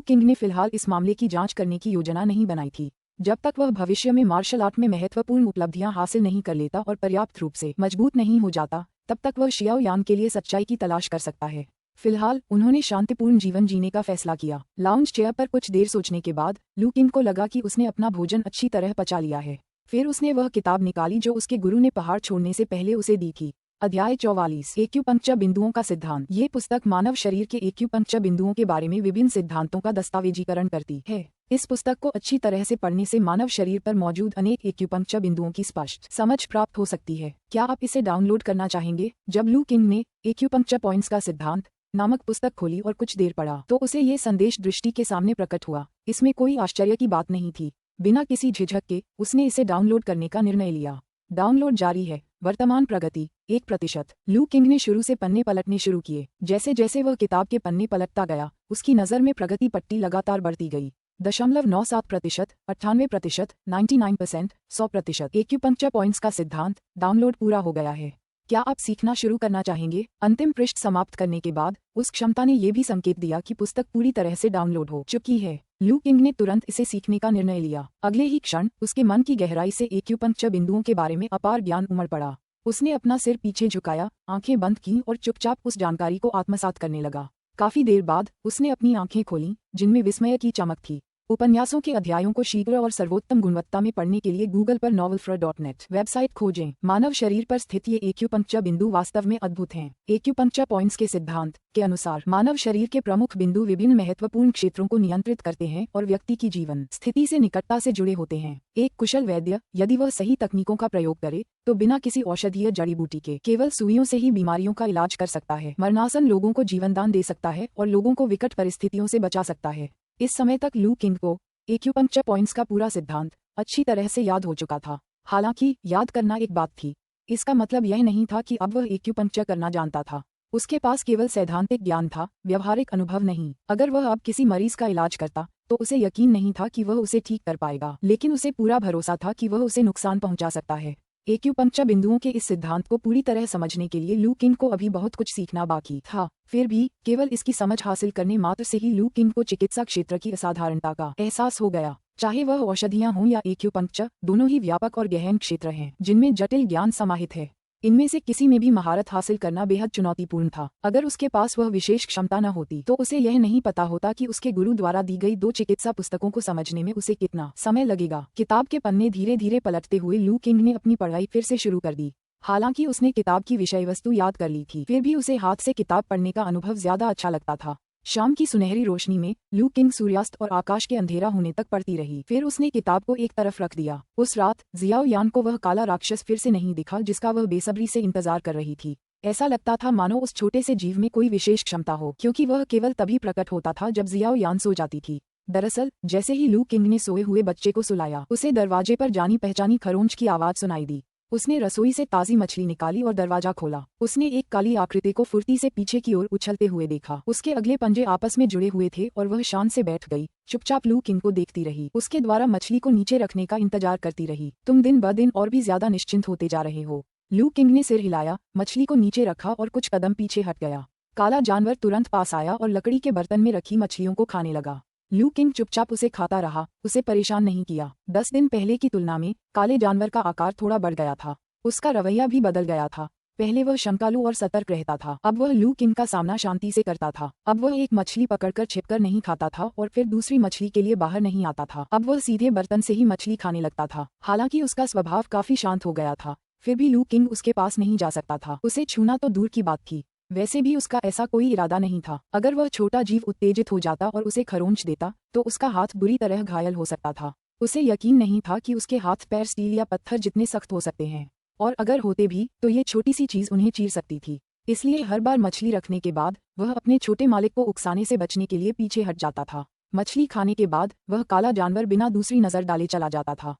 किंग ने फिलहाल इस मामले की जांच करने की योजना नहीं बनाई थी। जब तक वह भविष्य में मार्शल आर्ट में महत्वपूर्ण उपलब्धियां हासिल नहीं कर लेता और पर्याप्त रूप से मजबूत नहीं हो जाता, तब तक वह शियाओ यान के लिए सच्चाई की तलाश कर सकता है। फिलहाल उन्होंने शांतिपूर्ण जीवन जीने का फैसला किया। लाउंज चेयर पर कुछ देर सोचने के बाद लू किंग को लगा कि उसने अपना भोजन अच्छी तरह पचा लिया है। फिर उसने वह किताब निकाली जो उसके गुरु ने पहाड़ छोड़ने से पहले उसे दी थी। अध्याय 44 एक्यूपंक्चर बिंदुओं का सिद्धांत। ये पुस्तक मानव शरीर के एक्यूपंक्चर बिंदुओं के बारे में विभिन्न सिद्धांतों का दस्तावेजीकरण करती है। इस पुस्तक को अच्छी तरह से पढ़ने से मानव शरीर पर मौजूद अनेक एक्यूपंक्चर बिंदुओं की स्पष्ट समझ प्राप्त हो सकती है। क्या आप इसे डाउनलोड करना चाहेंगे? जब लू किंग ने एक्यूपंक्चर पॉइंट्स का सिद्धांत नामक पुस्तक खोली और कुछ देर पढ़ा तो उसे ये संदेश दृष्टि के सामने प्रकट हुआ। इसमें कोई आश्चर्य की बात नहीं थी। बिना किसी झिझक के उसने इसे डाउनलोड करने का निर्णय लिया। डाउनलोड जारी है। वर्तमान प्रगति 1%। लू किंग ने शुरू से पन्ने पलटने शुरू किए। जैसे जैसे वह किताब के पन्ने पलटता गया, उसकी नज़र में प्रगति पट्टी लगातार बढ़ती गई। 0.97%, 98%, 99%, 100%। एक्यूपंक्चर पॉइंट्स का सिद्धांत डाउनलोड पूरा हो गया है। क्या आप सीखना शुरू करना चाहेंगे? अंतिम पृष्ठ समाप्त करने के बाद उस क्षमता ने यह भी संकेत दिया कि पुस्तक पूरी तरह से डाउनलोड हो चुकी है। लू किंग ने तुरंत इसे सीखने का निर्णय लिया। अगले ही क्षण उसके मन की गहराई से एक्यूपंक्चर बिंदुओं के बारे में अपार ज्ञान उमड़ पड़ा। उसने अपना सिर पीछे झुकाया, आंखें बंद की और चुपचाप उस जानकारी को आत्मसात करने लगा। काफी देर बाद उसने अपनी आंखें खोलीं, जिनमें विस्मय की चमक थी। उपन्यासों के अध्यायों को शीघ्र और सर्वोत्तम गुणवत्ता में पढ़ने के लिए गूगल पर novelfra.net वेबसाइट खोजें। मानव शरीर पर स्थित ये एक्यूपंक्चर बिंदु वास्तव में अद्भुत हैं। एक्यूपंक्चर पॉइंट्स के सिद्धांत के अनुसार मानव शरीर के प्रमुख बिंदु विभिन्न महत्वपूर्ण क्षेत्रों को नियंत्रित करते हैं और व्यक्ति की जीवन स्थिति से निकटता से जुड़े होते हैं। एक कुशल वैद्य यदि वह सही तकनीकों का प्रयोग करे तो बिना किसी औषधीय जड़ी बूटी के केवल सुइयों से ही बीमारियों का इलाज कर सकता है। मरणासन लोगों को जीवनदान दे सकता है और लोगों को विकट परिस्थितियों से बचा सकता है। इस समय तक लू किंग को एक्यूपंक्चर पॉइंट्स का पूरा सिद्धांत अच्छी तरह से याद हो चुका था। हालांकि याद करना एक बात थी, इसका मतलब यह नहीं था कि अब वह एक्यूपंक्चर करना जानता था। उसके पास केवल सैद्धांतिक ज्ञान था, व्यवहारिक अनुभव नहीं। अगर वह अब किसी मरीज का इलाज करता तो उसे यकीन नहीं था कि वह उसे ठीक कर पाएगा, लेकिन उसे पूरा भरोसा था कि वह उसे नुकसान पहुंचा सकता है। एक्यूपंक्चर बिंदुओं के इस सिद्धांत को पूरी तरह समझने के लिए लू किंग को अभी बहुत कुछ सीखना बाकी था। फिर भी केवल इसकी समझ हासिल करने मात्र से ही लू किंग को चिकित्सा क्षेत्र की असाधारणता का एहसास हो गया। चाहे वह औषधियां हों या एक्यूपंक्चर, दोनों ही व्यापक और गहन क्षेत्र हैं जिनमें जटिल ज्ञान समाहित है। इनमें से किसी में भी महारत हासिल करना बेहद चुनौतीपूर्ण था। अगर उसके पास वह विशेष क्षमता न होती तो उसे यह नहीं पता होता कि उसके गुरु द्वारा दी गई 2 चिकित्सा पुस्तकों को समझने में उसे कितना समय लगेगा। किताब के पन्ने धीरे धीरे पलटते हुए लू किंग ने अपनी पढ़ाई फिर से शुरू कर दी। हालांकि उसने किताब की विषय वस्तु याद कर ली थी, फिर भी उसे हाथ से किताब पढ़ने का अनुभव ज्यादा अच्छा लगता था। शाम की सुनहरी रोशनी में लू किंग सूर्यास्त और आकाश के अंधेरा होने तक पढ़ती रही। फिर उसने किताब को एक तरफ रख दिया। उस रात जियाओ यान को वह काला राक्षस फिर से नहीं दिखा जिसका वह बेसब्री से इंतजार कर रही थी। ऐसा लगता था मानो उस छोटे से जीव में कोई विशेष क्षमता हो, क्योंकि वह केवल तभी प्रकट होता था जब जियाओ यान सो जाती थी। दरअसल जैसे ही लू किंग ने सोए हुए बच्चे को सुलाया, उसे दरवाजे पर जानी पहचानी खरोंच की आवाज सुनाई दी। उसने रसोई से ताजी मछली निकाली और दरवाजा खोला। उसने एक काली आकृति को फुर्ती से पीछे की ओर उछलते हुए देखा। उसके अगले पंजे आपस में जुड़े हुए थे और वह शान से बैठ गई। चुपचाप लू किंग को देखती रही, उसके द्वारा मछली को नीचे रखने का इंतजार करती रही। तुम दिन ब दिन और भी ज्यादा निश्चिंत होते जा रहे हो। लू किंग ने सिर हिलाया, मछली को नीचे रखा और कुछ कदम पीछे हट गया। काला जानवर तुरंत पास आया और लकड़ी के बर्तन में रखी मछलियों को खाने लगा। लू किंग चुपचाप उसे खाता रहा, उसे परेशान नहीं किया। 10 दिन पहले की तुलना में काले जानवर का आकार थोड़ा बढ़ गया था। उसका रवैया भी बदल गया था। पहले वह शंकालु और सतर्क रहता था, अब वह लू किंग का सामना शांति से करता था। अब वह एक मछली पकड़कर छिपकर नहीं खाता था और फिर दूसरी मछली के लिए बाहर नहीं आता था। अब वह सीधे बर्तन से ही मछली खाने लगता था। हालांकि उसका स्वभाव काफी शांत हो गया था, फिर भी लू किंग उसके पास नहीं जा सकता था। उसे छूना तो दूर की बात थी, वैसे भी उसका ऐसा कोई इरादा नहीं था। अगर वह छोटा जीव उत्तेजित हो जाता और उसे खरोंच देता तो उसका हाथ बुरी तरह घायल हो सकता था। उसे यकीन नहीं था कि उसके हाथ पैर स्टील या पत्थर जितने सख्त हो सकते हैं, और अगर होते भी तो ये छोटी सी चीज उन्हें चीर सकती थी। इसलिए हर बार मछली रखने के बाद वह अपने छोटे मालिक को उकसाने से बचने के लिए पीछे हट जाता था। मछली खाने के बाद वह काला जानवर बिना दूसरी नजर डाले चला जाता था।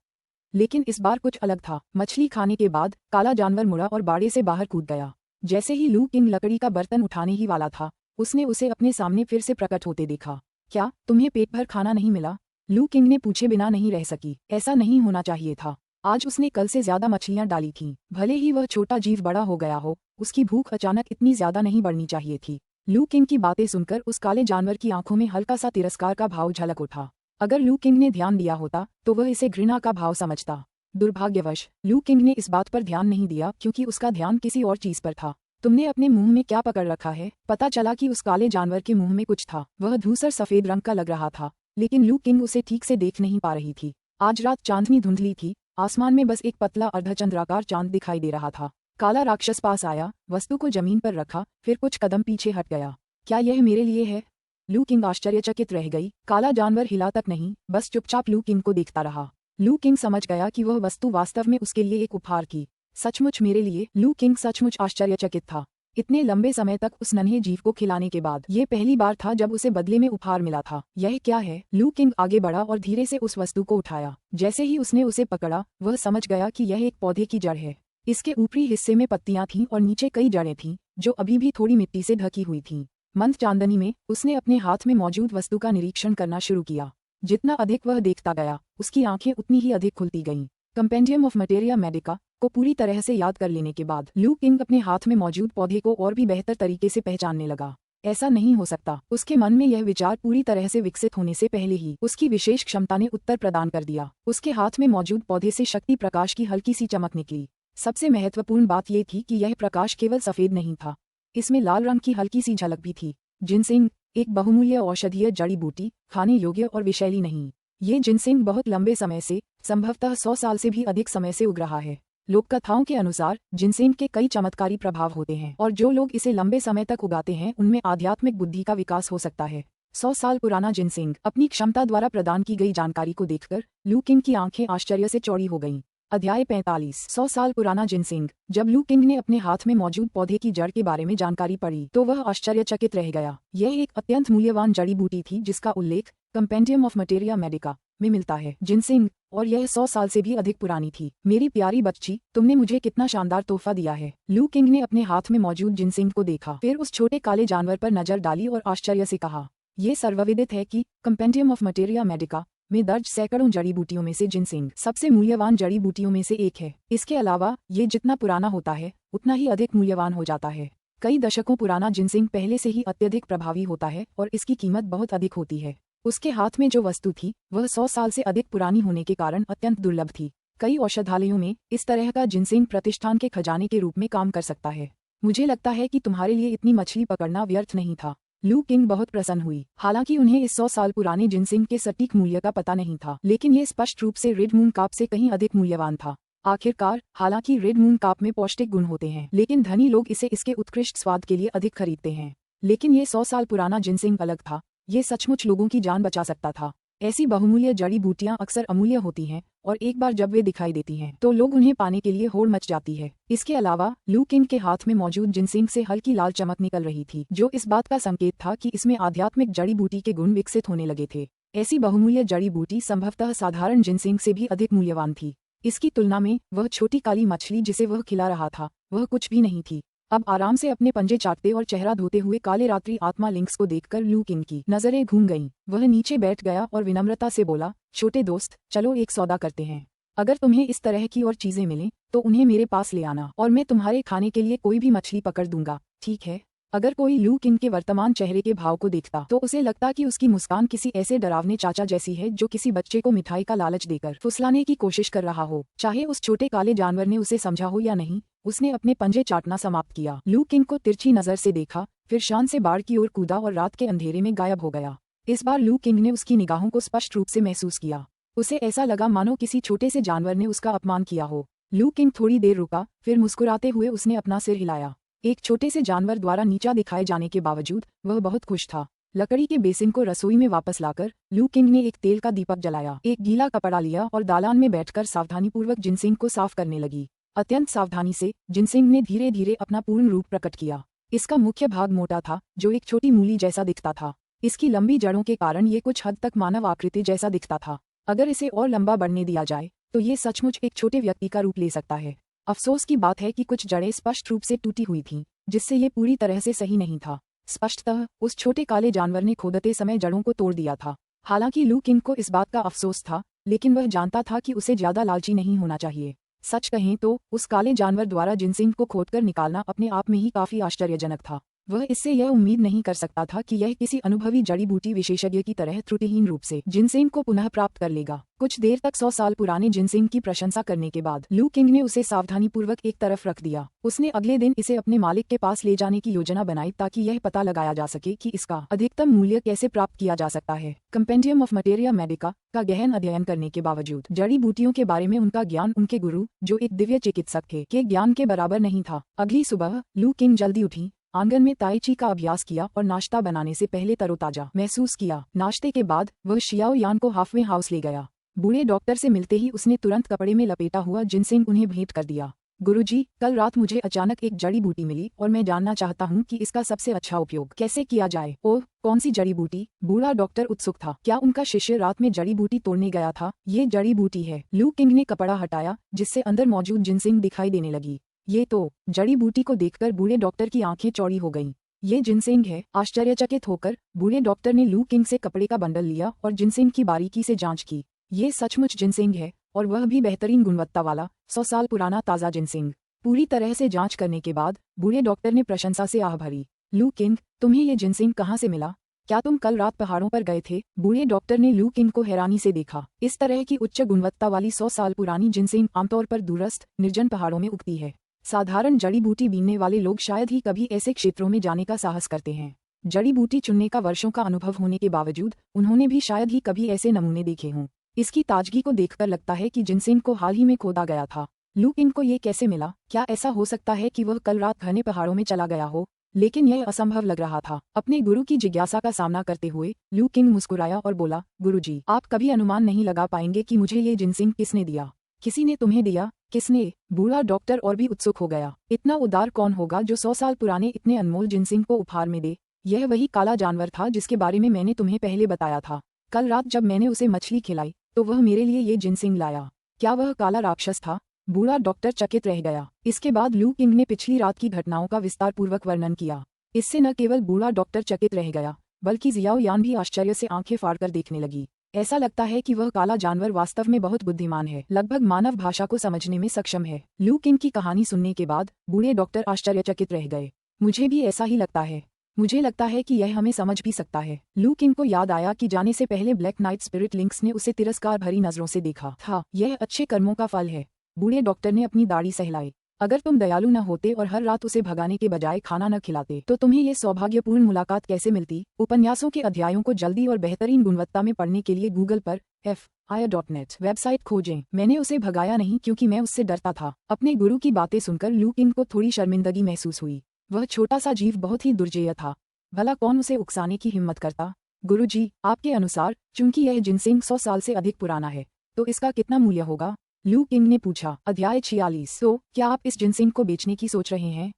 लेकिन इस बार कुछ अलग था। मछली खाने के बाद काला जानवर मुड़ा और बाड़े से बाहर कूद गया। जैसे ही लू किंग लकड़ी का बर्तन उठाने ही वाला था, उसने उसे अपने सामने फिर से प्रकट होते देखा। क्या तुम्हें पेट भर खाना नहीं मिला? लू किंग ने पूछे बिना नहीं रह सकी। ऐसा नहीं होना चाहिए था। आज उसने कल से ज्यादा मछलियां डाली थीं। भले ही वह छोटा जीव बड़ा हो गया हो, उसकी भूख अचानक इतनी ज्यादा नहीं बढ़नी चाहिए थी। लू किंग की बातें सुनकर उस काले जानवर की आंखों में हल्का सा तिरस्कार का भाव झलक उठा। अगर लू किंग ने ध्यान दिया होता तो वह इसे घृणा का भाव समझता। दुर्भाग्यवश लू किंग ने इस बात पर ध्यान नहीं दिया क्योंकि उसका ध्यान किसी और चीज पर था। तुमने अपने मुंह में क्या पकड़ रखा है? पता चला कि उस काले जानवर के मुंह में कुछ था। वह धूसर सफेद रंग का लग रहा था, लेकिन लू किंग उसे ठीक से देख नहीं पा रही थी। आज रात चांदनी धुंधली थी, आसमान में बस एक पतला अर्धचंद्राकार चांद दिखाई दे रहा था। काला राक्षस पास आया, वस्तु को जमीन पर रखा, फिर कुछ कदम पीछे हट गया। क्या यह मेरे लिए है? लू किंग आश्चर्यचकित रह गई। काला जानवर हिला तक नहीं, बस चुपचाप लू किंग को देखता रहा। लू किंग समझ गया कि वह वस्तु वास्तव में उसके लिए एक उपहार थी। सचमुच मेरे लिए? लू किंग सचमुच आश्चर्यचकित था। इतने लंबे समय तक उस नन्हे जीव को खिलाने के बाद ये पहली बार था जब उसे बदले में उपहार मिला था। यह क्या है? लू किंग आगे बढ़ा और धीरे से उस वस्तु को उठाया। जैसे ही उसने उसे पकड़ा, वह समझ गया कि यह एक पौधे की जड़ है। इसके ऊपरी हिस्से में पत्तियां थीं और नीचे कई जड़ें थीं, जो अभी भी थोड़ी मिट्टी से ढकी हुई थीं। मंद चांदनी में उसने अपने हाथ में मौजूद वस्तु का निरीक्षण करना शुरू किया। जितना अधिक वह देखता गया, उसकी आंखें उतनी ही अधिक खुलती गईं। कंपेंडियम ऑफ मटेरिया मेडिका को पूरी तरह से याद कर लेने के बाद लू किंग अपने हाथ में मौजूद पौधे को और भी बेहतर तरीके से पहचानने लगा। ऐसा नहीं हो सकता। उसके मन में यह विचार पूरी तरह से विकसित होने से पहले ही उसकी विशेष क्षमता ने उत्तर प्रदान कर दिया। उसके हाथ में मौजूद पौधे से शक्ति प्रकाश की हल्की सी चमक निकली। सबसे महत्वपूर्ण बात यह थी कि यह प्रकाश केवल सफेद नहीं था, इसमें लाल रंग की हल्की सी झलक भी थी। जिनसेंग, एक बहुमूल्य औषधीय जड़ी बूटी, खाने योग्य और विषैली नहीं। ये जिनसेंग बहुत लंबे समय से, संभवतः 100 साल से भी अधिक समय से उग रहा है। लोककथाओं के अनुसार जिनसेंग के कई चमत्कारी प्रभाव होते हैं और जो लोग इसे लंबे समय तक उगाते हैं उनमें आध्यात्मिक बुद्धि का विकास हो सकता है। 100 साल पुराना जिनसेंग। अपनी क्षमता द्वारा प्रदान की गई जानकारी को देखकर लू किंग की आंखें आश्चर्य से चौड़ी हो गईं। अध्याय 45। 100 साल पुराना जिनसेंग। जब लू किंग ने अपने हाथ में मौजूद पौधे की जड़ के बारे में जानकारी पढ़ी तो वह आश्चर्यचकित रह गया। यह एक अत्यंत मूल्यवान जड़ी बूटी थी जिसका उल्लेख कंपेंडियम ऑफ मटेरिया मेडिका में मिलता है। जिनसेंग, और यह 100 साल से भी अधिक पुरानी थी। मेरी प्यारी बच्ची, तुमने मुझे कितना शानदार तोहफा दिया है। लू किंग ने अपने हाथ में मौजूद जिनसेंग को देखा, फिर उस छोटे काले जानवर पर नजर डाली और आश्चर्य से कहा, यह सर्वविदित है कि कंपेंडियम ऑफ मटेरिया मेडिका में दर्ज सैकड़ों जड़ी बूटियों में से जिनसेंग सबसे मूल्यवान जड़ी बूटियों में से एक है। इसके अलावा ये जितना पुराना होता है उतना ही अधिक मूल्यवान हो जाता है। कई दशकों पुराना जिनसेंग पहले से ही अत्यधिक प्रभावी होता है और इसकी कीमत बहुत अधिक होती है। उसके हाथ में जो वस्तु थी वह 100 साल से अधिक पुरानी होने के कारण अत्यंत दुर्लभ थी। कई औषधालयों में इस तरह का जिनसेंग प्रतिष्ठान के खजाने के रूप में काम कर सकता है। मुझे लगता है कि तुम्हारे लिए इतनी मछली पकड़ना व्यर्थ नहीं था। लू किंग बहुत प्रसन्न हुई। हालांकि उन्हें इस 100 साल पुराने जिनसेंग के सटीक मूल्य का पता नहीं था, लेकिन ये स्पष्ट रूप से रेड मून काप से कहीं अधिक मूल्यवान था। आखिरकार, हालांकि रेड मून काप में पौष्टिक गुण होते हैं, लेकिन धनी लोग इसे इसके उत्कृष्ट स्वाद के लिए अधिक खरीदते हैं। लेकिन ये 100 साल पुराना जिनसेंग अलग था। ये सचमुच लोगों की जान बचा सकता था। ऐसी बहुमूल्य जड़ी बूटियां अक्सर अमूल्य होती हैं और एक बार जब वे दिखाई देती हैं तो लोग उन्हें पाने के लिए होड़ मच जाती है। इसके अलावा लू किंग के हाथ में मौजूद जिनसेंग से हल्की लाल चमक निकल रही थी, जो इस बात का संकेत था कि इसमें आध्यात्मिक जड़ी बूटी के गुण विकसित होने लगे थे। ऐसी बहुमूल्य जड़ी बूटी संभवतः साधारण जिनसेंग से भी अधिक मूल्यवान थी। इसकी तुलना में वह छोटी काली मछली जिसे वह खिला रहा था वह कुछ भी नहीं थी। अब आराम से अपने पंजे चाटते और चेहरा धोते हुए काले रात्रि आत्मा लिंक्स को देखकर लू किंग की नजरें घूम गईं। वह नीचे बैठ गया और विनम्रता से बोला, छोटे दोस्त, चलो एक सौदा करते हैं। अगर तुम्हें इस तरह की और चीजें मिलें तो उन्हें मेरे पास ले आना और मैं तुम्हारे खाने के लिए कोई भी मछली पकड़ दूंगा, ठीक है? अगर कोई लू किंग के वर्तमान चेहरे के भाव को देखता तो उसे लगता कि उसकी मुस्कान किसी ऐसे डरावने चाचा जैसी है जो किसी बच्चे को मिठाई का लालच देकर फुसलाने की कोशिश कर रहा हो। चाहे उस छोटे काले जानवर ने उसे समझा हो या नहीं, उसने अपने पंजे चाटना समाप्त किया। लू किंग को तिरछी नजर से देखा, फिर शान से बाढ़ की ओर कूदा और रात के अंधेरे में गायब हो गया। इस बार लू किंग ने उसकी निगाहों को स्पष्ट रूप से महसूस किया। उसे ऐसा लगा मानो किसी छोटे से जानवर ने उसका अपमान किया हो। लू किंग थोड़ी देर रुका, फिर मुस्कुराते हुए उसने अपना सिर हिलाया। एक छोटे से जानवर द्वारा नीचा दिखाए जाने के बावजूद वह बहुत खुश था। लकड़ी के बेसिन को रसोई में वापस लाकर लू किंग ने एक तेल का दीपक जलाया, एक गीला कपड़ा लिया और दालान में बैठकर सावधानीपूर्वक जिनसिंग को साफ करने लगी। अत्यंत सावधानी से जिनसिंग ने धीरे धीरे अपना पूर्ण रूप प्रकट किया। इसका मुख्य भाग मोटा था, जो एक छोटी मूली जैसा दिखता था। इसकी लंबी जड़ों के कारण ये कुछ हद तक मानव आकृति जैसा दिखता था। अगर इसे और लंबा बढ़ने दिया जाए तो ये सचमुच एक छोटे व्यक्ति का रूप ले सकता है। अफसोस की बात है कि कुछ जड़ें स्पष्ट रूप से टूटी हुई थीं, जिससे ये पूरी तरह से सही नहीं था। स्पष्टतः उस छोटे काले जानवर ने खोदते समय जड़ों को तोड़ दिया था। हालांकि लू किंग को इस बात का अफसोस था, लेकिन वह जानता था कि उसे ज्यादा लालची नहीं होना चाहिए। सच कहें तो उस काले जानवर द्वारा जिनसिंग को खोदकर निकालना अपने आप में ही काफी आश्चर्यजनक था। वह इससे यह उम्मीद नहीं कर सकता था कि यह किसी अनुभवी जड़ी बूटी विशेषज्ञ की तरह त्रुटिहीन रूप से जिनसिंग को पुनः प्राप्त कर लेगा। कुछ देर तक 100 साल पुराने जिनसिंग की प्रशंसा करने के बाद लू किंग ने उसे सावधानीपूर्वक एक तरफ रख दिया। उसने अगले दिन इसे अपने मालिक के पास ले जाने की योजना बनाई ताकि यह पता लगाया जा सके कि इसका अधिकतम मूल्य कैसे प्राप्त किया जा सकता है। कंपेंडियम ऑफ मटेरिया मेडिका का गहन अध्ययन करने के बावजूद जड़ी बूटियों के बारे में उनका ज्ञान उनके गुरु, जो एक दिव्य चिकित्सक थे, के ज्ञान के बराबर नहीं था। अगली सुबह लू किंग जल्दी उठी, आंगन में ताई ची का अभ्यास किया और नाश्ता बनाने से पहले तरोताजा महसूस किया। नाश्ते के बाद वह शियाओ यान को हाफवे हाउस ले गया। बूढ़े डॉक्टर से मिलते ही उसने तुरंत कपड़े में लपेटा हुआ जिनसिंग उन्हें भेंट कर दिया। गुरुजी, कल रात मुझे अचानक एक जड़ी बूटी मिली और मैं जानना चाहता हूँ कि इसका सबसे अच्छा उपयोग कैसे किया जाए। ओह, कौन सी जड़ी बूटी? बूढ़ा डॉक्टर उत्सुक था। क्या उनका शिष्य रात में जड़ी बूटी तोड़ने गया था? ये जड़ी बूटी है। लू किंग ने कपड़ा हटाया, जिससे अंदर मौजूद जिनसिंग दिखाई देने लगी। ये तो, जड़ी बूटी को देखकर बूढ़े डॉक्टर की आंखें चौड़ी हो गईं। ये जिनसिंग है। आश्चर्यचकित होकर बूढ़े डॉक्टर ने लू किंग से कपड़े का बंडल लिया और जिनसिंग की बारीकी से जांच की। ये सचमुच जिनसिंग है, और वह भी बेहतरीन गुणवत्ता वाला 100 साल पुराना ताज़ा जिनसिंग। पूरी तरह से जांच करने के बाद बूढ़े डॉक्टर ने प्रशंसा से आह भरी। लू किंग, तुम्हें ये जिनसिंग कहाँ से मिला? क्या तुम कल रात पहाड़ों पर गए थे? बूढ़े डॉक्टर ने लू किंग को हैरानी से देखा। इस तरह की उच्च गुणवत्ता वाली 100 साल पुरानी जिनसिंग आमतौर पर दूरस्थ निर्जन पहाड़ों में उगती है। साधारण जड़ी बूटी बीनने वाले लोग शायद ही कभी ऐसे क्षेत्रों में जाने का साहस करते हैं। जड़ी बूटी चुनने का वर्षों का अनुभव होने के बावजूद उन्होंने भी शायद ही कभी ऐसे नमूने देखे हों। इसकी ताजगी को देखकर लगता है कि जिनसिंग को हाल ही में खोदा गया था। लू किंग को ये कैसे मिला? क्या ऐसा हो सकता है कि वह कल रात घने पहाड़ों में चला गया हो? लेकिन यह असंभव लग रहा था। अपने गुरु की जिज्ञासा का सामना करते हुए लू किंग मुस्कुराया और बोला, गुरुजी, आप कभी अनुमान नहीं लगा पाएंगे कि मुझे ये जिनसिंग किसने दिया। किसी ने तुम्हें दिया? किसने? बूढ़ा डॉक्टर और भी उत्सुक हो गया। इतना उदार कौन होगा जो 100 साल पुराने इतने अनमोल जिनसिंग को उपहार में दे? यह वही काला जानवर था जिसके बारे में मैंने तुम्हें पहले बताया था। कल रात जब मैंने उसे मछली खिलाई तो वह मेरे लिए ये जिनसिंग लाया। क्या वह काला राक्षस था? बूढ़ा डॉक्टर चकित रह गया। इसके बाद लू किंग ने पिछली रात की घटनाओं का विस्तारपूर्वक वर्णन किया। इससे न केवल बूढ़ा डॉक्टर चकित रह गया, बल्कि जियाओ यान भी आश्चर्य से आंखें फाड़कर देखने लगी। ऐसा लगता है कि वह काला जानवर वास्तव में बहुत बुद्धिमान है, लगभग मानव भाषा को समझने में सक्षम है। लू किंग की कहानी सुनने के बाद बूढ़े डॉक्टर आश्चर्यचकित रह गए। मुझे भी ऐसा ही लगता है। मुझे लगता है कि यह हमें समझ भी सकता है। लू किंग को याद आया कि जाने से पहले ब्लैक नाइट स्पिरिट लिंक्स ने उसे तिरस्कार भरी नजरों से देखा था। यह अच्छे कर्मों का फल है। बूढ़े डॉक्टर ने अपनी दाढ़ी सहलाई। अगर तुम दयालु न होते और हर रात उसे भगाने के बजाय खाना न खिलाते तो तुम्हें ये सौभाग्यपूर्ण मुलाकात कैसे मिलती? उपन्यासों के अध्यायों को जल्दी और बेहतरीन गुणवत्ता में पढ़ने के लिए गूगल पर fire.net वेबसाइट खोजें। मैंने उसे भगाया नहीं क्योंकि मैं उससे डरता था। अपने गुरु की बातें सुनकर लू किंग को थोड़ी शर्मिंदगी महसूस हुई। वह छोटा सा जीव बहुत ही दुर्जेय था। भला कौन उसे उकसाने की हिम्मत करता? गुरुजी, आपके अनुसार चूंकि यह जिनसिंग 100 साल से अधिक पुराना है तो इसका कितना मूल्य होगा? लू किंग ने पूछा। अध्याय 46। तो क्या आप इस जिनसिंग को बेचने की सोच रहे हैं?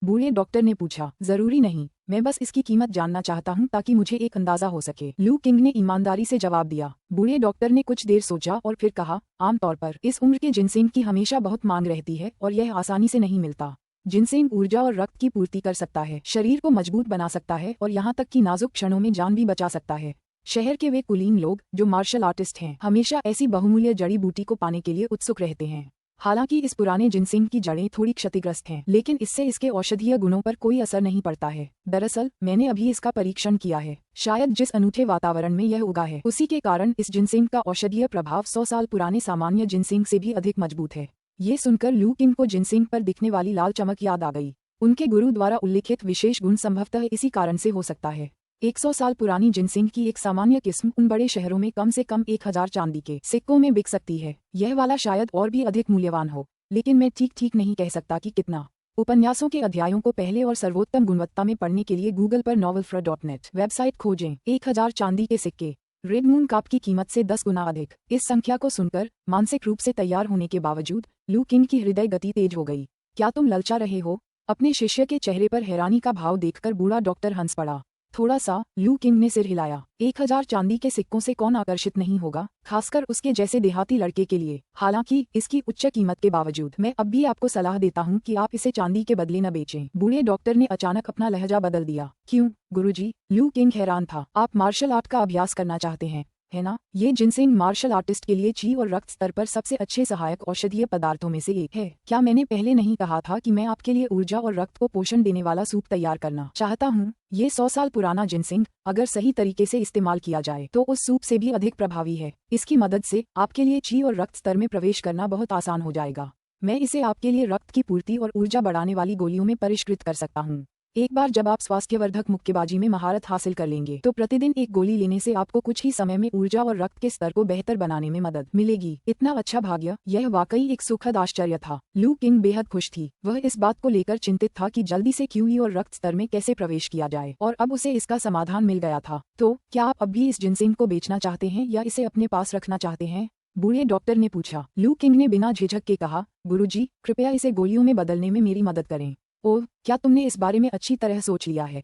बूढ़े डॉक्टर ने पूछा। जरूरी नहीं, मैं बस इसकी कीमत जानना चाहता हूँ ताकि मुझे एक अंदाजा हो सके। लू किंग ने ईमानदारी से जवाब दिया। बूढ़े डॉक्टर ने कुछ देर सोचा और फिर कहा, आमतौर पर इस उम्र के जिनसिंग की हमेशा बहुत मांग रहती है और यह आसानी से नहीं मिलता। जिनसिंग ऊर्जा और रक्त की पूर्ति कर सकता है, शरीर को मजबूत बना सकता है और यहाँ तक कि नाजुक क्षणों में जान भी बचा सकता है। शहर के वे कुलीन लोग जो मार्शल आर्टिस्ट हैं हमेशा ऐसी बहुमूल्य जड़ी बूटी को पाने के लिए उत्सुक रहते हैं। हालांकि इस पुराने जिनसिंग की जड़ें थोड़ी क्षतिग्रस्त हैं, लेकिन इससे इसके औषधीय गुणों पर कोई असर नहीं पड़ता है। दरअसल मैंने अभी इसका परीक्षण किया है। शायद जिस अनूठे वातावरण में यह उगा है उसी के कारण इस जिनसिंग का औषधीय प्रभाव 100 साल पुराने सामान्य जिनसिंग से भी अधिक मजबूत है। ये सुनकर लू किंग को जिनसिंग पर दिखने वाली लाल चमक याद आ गई। उनके गुरु द्वारा उल्लिखित विशेष गुण संभवतः इसी कारण से हो सकता है। 100 साल पुरानी जिनसिंग की एक सामान्य किस्म उन बड़े शहरों में कम से कम 1000 चांदी के सिक्कों में बिक सकती है। यह वाला शायद और भी अधिक मूल्यवान हो, लेकिन मैं ठीक नहीं कह सकता कि कितना। उपन्यासों के अध्यायों को पहले और सर्वोत्तम गुणवत्ता में पढ़ने के लिए गूगल पर novelfra.net वेबसाइट खोजें। 1000 चांदी के सिक्के, रेड मून काप की कीमत से 10 गुना अधिक। इस संख्या को सुनकर मानसिक रूप से तैयार होने के बावजूद लू किंग की हृदय गति तेज हो गई। क्या तुम ललचा रहे हो? अपने शिष्य के चेहरे पर हैरानी का भाव देखकर बूढ़ा डॉक्टर हंस पड़ा। थोड़ा सा, लू किंग ने सिर हिलाया। 1000 चांदी के सिक्कों से कौन आकर्षित नहीं होगा, खासकर उसके जैसे देहाती लड़के के लिए। हालांकि इसकी उच्च कीमत के बावजूद मैं अब भी आपको सलाह देता हूं कि आप इसे चांदी के बदले न बेचें। बूढ़े डॉक्टर ने अचानक अपना लहजा बदल दिया। क्यों गुरुजी? लू किंग हैरान था। आप मार्शल आर्ट का अभ्यास करना चाहते हैं, है ना? ये जिनसिंग मार्शल आर्टिस्ट के लिए ची और रक्त स्तर पर सबसे अच्छे सहायक औषधीय पदार्थों में से एक है। क्या मैंने पहले नहीं कहा था कि मैं आपके लिए ऊर्जा और रक्त को पोषण देने वाला सूप तैयार करना चाहता हूँ? ये 100 साल पुराना जिनसिंग अगर सही तरीके से इस्तेमाल किया जाए तो उस सूप से भी अधिक प्रभावी है। इसकी मदद से आपके लिए ची और रक्त स्तर में प्रवेश करना बहुत आसान हो जाएगा। मैं इसे आपके लिए रक्त की पूर्ति और ऊर्जा बढ़ाने वाली गोलियों में परिष्कृत कर सकता हूँ। एक बार जब आप स्वास्थ्यवर्धक मुक्केबाजी में महारत हासिल कर लेंगे तो प्रतिदिन एक गोली लेने से आपको कुछ ही समय में ऊर्जा और रक्त के स्तर को बेहतर बनाने में मदद मिलेगी। इतना अच्छा भाग्य! यह वाकई एक सुखद आश्चर्य था। लू किंग बेहद खुश थी। वह इस बात को लेकर चिंतित था कि जल्दी से क्यूई और रक्त स्तर में कैसे प्रवेश किया जाए, और अब उसे इसका समाधान मिल गया था। तो क्या आप अब भी इस जिनसिंग को बेचना चाहते हैं या इसे अपने पास रखना चाहते हैं? बूढ़े डॉक्टर ने पूछा। लू किंग ने बिना झिझक के कहा, गुरुजी, कृपया इसे गोलियों में बदलने में मेरी मदद करें। ओह, क्या तुमने इस बारे में अच्छी तरह सोच लिया है?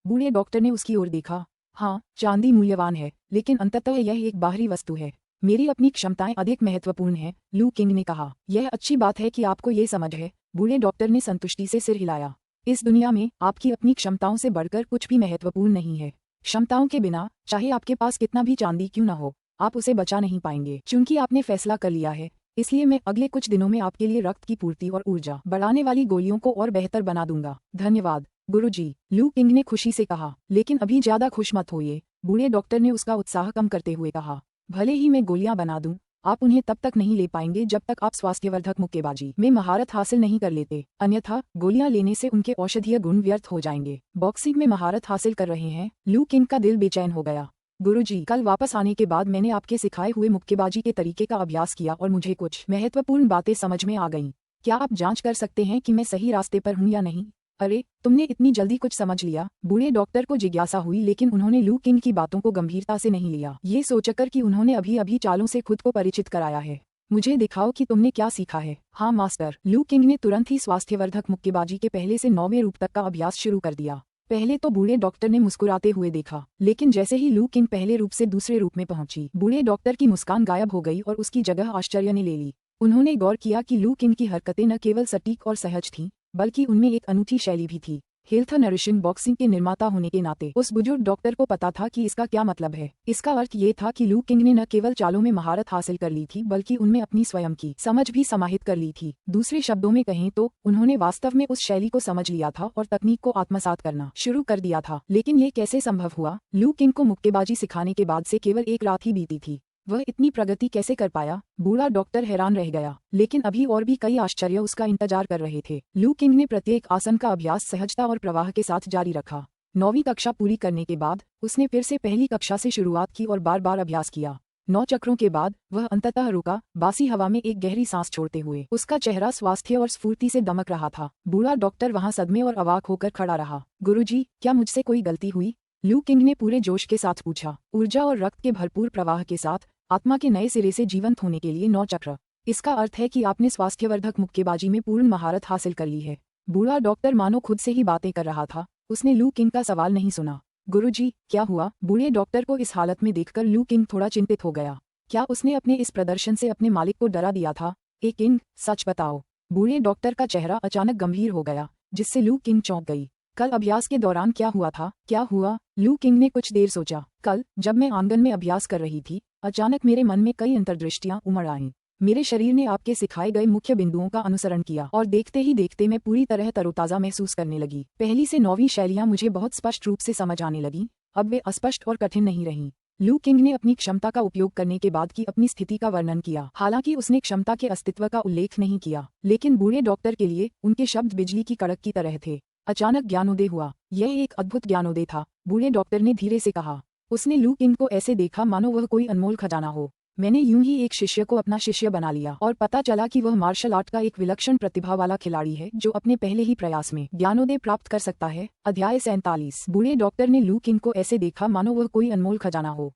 बूढ़े डॉक्टर ने उसकी ओर देखा। हाँ, चांदी मूल्यवान है, लेकिन अंततः यह एक बाहरी वस्तु है। मेरी अपनी क्षमताएं अधिक महत्वपूर्ण हैं, लू किंग ने कहा। यह अच्छी बात है कि आपको ये समझ है। बूढ़े डॉक्टर ने संतुष्टि से सिर हिलाया। इस दुनिया में आपकी अपनी क्षमताओं से बढ़कर कुछ भी महत्वपूर्ण नहीं है। क्षमताओं के बिना चाहे आपके पास कितना भी चांदी क्यों न हो, आप उसे बचा नहीं पाएंगे। चूंकि आपने फैसला कर लिया है, इसलिए मैं अगले कुछ दिनों में आपके लिए रक्त की पूर्ति और ऊर्जा बढ़ाने वाली गोलियों को और बेहतर बना दूंगा। धन्यवाद गुरुजी, लू किंग ने खुशी से कहा। लेकिन अभी ज्यादा खुश मत होइए, बूढ़े डॉक्टर ने उसका उत्साह कम करते हुए कहा। भले ही मैं गोलियां बना दूं, आप उन्हें तब तक नहीं ले पाएंगे जब तक आप स्वास्थ्यवर्धक मुक्केबाजी में महारत हासिल नहीं कर लेते। अन्यथा गोलियां लेने से उनके औषधीय गुण व्यर्थ हो जाएंगे। बॉक्सिंग में महारत हासिल कर रहे हैं? लू किंग का दिल बेचैन हो गया। गुरुजी, कल वापस आने के बाद मैंने आपके सिखाए हुए मुक्केबाजी के तरीके का अभ्यास किया और मुझे कुछ महत्वपूर्ण बातें समझ में आ गईं। क्या आप जांच कर सकते हैं कि मैं सही रास्ते पर हूं या नहीं? अरे, तुमने इतनी जल्दी कुछ समझ लिया? बूढ़े डॉक्टर को जिज्ञासा हुई, लेकिन उन्होंने लू किंग की बातों को गंभीरता से नहीं लिया। ये सोचकर कि उन्होंने अभी अभी चालों से खुद को परिचित कराया है। मुझे दिखाओ कि तुमने क्या सीखा है। हाँ मास्टर, लू किंग ने तुरंत ही स्वास्थ्यवर्धक मुक्केबाजी के पहले से 9वें रूप तक का अभ्यास शुरू कर दिया। पहले तो बूढ़े डॉक्टर ने मुस्कुराते हुए देखा, लेकिन जैसे ही लू किंग पहले रूप से दूसरे रूप में पहुंची, बूढ़े डॉक्टर की मुस्कान गायब हो गई और उसकी जगह आश्चर्य ने ले ली। उन्होंने गौर किया कि लू किंग की हरकतें न केवल सटीक और सहज थीं, बल्कि उनमें एक अनूठी शैली भी थी। हेल्थ नरिशिंग बॉक्सिंग के निर्माता होने के नाते उस बुजुर्ग डॉक्टर को पता था कि इसका क्या मतलब है। इसका अर्थ ये था कि लू किंग ने न केवल चालों में महारत हासिल कर ली थी, बल्कि उनमें अपनी स्वयं की समझ भी समाहित कर ली थी। दूसरे शब्दों में कहें तो उन्होंने वास्तव में उस शैली को समझ लिया था और तकनीक को आत्मसात करना शुरू कर दिया था। लेकिन ये कैसे संभव हुआ? लू किंग को मुक्केबाजी सिखाने के बाद से केवल एक रात ही बीती थी। वह इतनी प्रगति कैसे कर पाया? बूढ़ा डॉक्टर हैरान रह गया, लेकिन अभी और भी कई आश्चर्य उसका इंतजार कर रहे थे। लू किंग ने प्रत्येक आसन का अभ्यास सहजता और प्रवाह के साथ जारी रखा। 9वीं कक्षा पूरी करने के बाद उसने फिर से पहली कक्षा से शुरुआत की और बार बार अभ्यास किया। 9 चक्रों के बाद वह अंततः रुका, बासी हवा में एक गहरी सांस छोड़ते हुए। उसका चेहरा स्वास्थ्य और स्फूर्ति से दमक रहा था। बूढ़ा डॉक्टर वहां सदमे और अवाक होकर खड़ा रहा। गुरुजी, क्या मुझसे कोई गलती हुई? लू किंग ने पूरे जोश के साथ पूछा। ऊर्जा और रक्त के भरपूर प्रवाह के साथ आत्मा के नए सिरे से जीवंत होने के लिए 9 चक्र। इसका अर्थ है कि आपने स्वास्थ्यवर्धक मुक्केबाजी में पूर्ण महारत हासिल कर ली है। बूढ़ा डॉक्टर मानो खुद से ही बातें कर रहा था। उसने लू किंग का सवाल नहीं सुना। गुरुजी, क्या हुआ? बूढ़े डॉक्टर को इस हालत में देखकर लू किंग थोड़ा चिंतित हो गया। क्या उसने अपने इस प्रदर्शन से अपने मालिक को डरा दिया था? ए किंग, सच बताओ। बूढ़े डॉक्टर का चेहरा अचानक गंभीर हो गया, जिससे लू किंग चौंक गई। कल अभ्यास के दौरान क्या हुआ था? क्या हुआ? लू किंग ने कुछ देर सोचा। कल जब मैं आंगन में अभ्यास कर रही थी, अचानक मेरे मन में कई अंतर्दृष्टियां उमड़ आईं। मेरे शरीर ने आपके सिखाए गए मुख्य बिंदुओं का अनुसरण किया और देखते ही देखते मैं पूरी तरह तरोताजा महसूस करने लगी। पहली से 9वीं शैलियां मुझे बहुत स्पष्ट रूप से समझ आने लगीं, अब वे अस्पष्ट और कठिन नहीं रहीं। लू किंग ने अपनी क्षमता का उपयोग करने के बाद की अपनी स्थिति का वर्णन किया। हालांकि उसने क्षमता के अस्तित्व का उल्लेख नहीं किया, लेकिन बूढ़े डॉक्टर के लिए उनके शब्द बिजली की कड़क की तरह थे। अचानक ज्ञानोदय हुआ। यह एक अद्भुत ज्ञानोदय था, बूढ़े डॉक्टर ने धीरे से कहा। उसने लू किंग को ऐसे देखा मानो वह कोई अनमोल खजाना हो। मैंने यूं ही एक शिष्य को अपना शिष्य बना लिया और पता चला कि वह मार्शल आर्ट का एक विलक्षण प्रतिभा वाला खिलाड़ी है जो अपने पहले ही प्रयास में ज्ञानोदय प्राप्त कर सकता है। अध्याय 47। बूढ़े डॉक्टर ने लू किंग को ऐसे देखा मानो वह कोई अनमोल खजाना हो।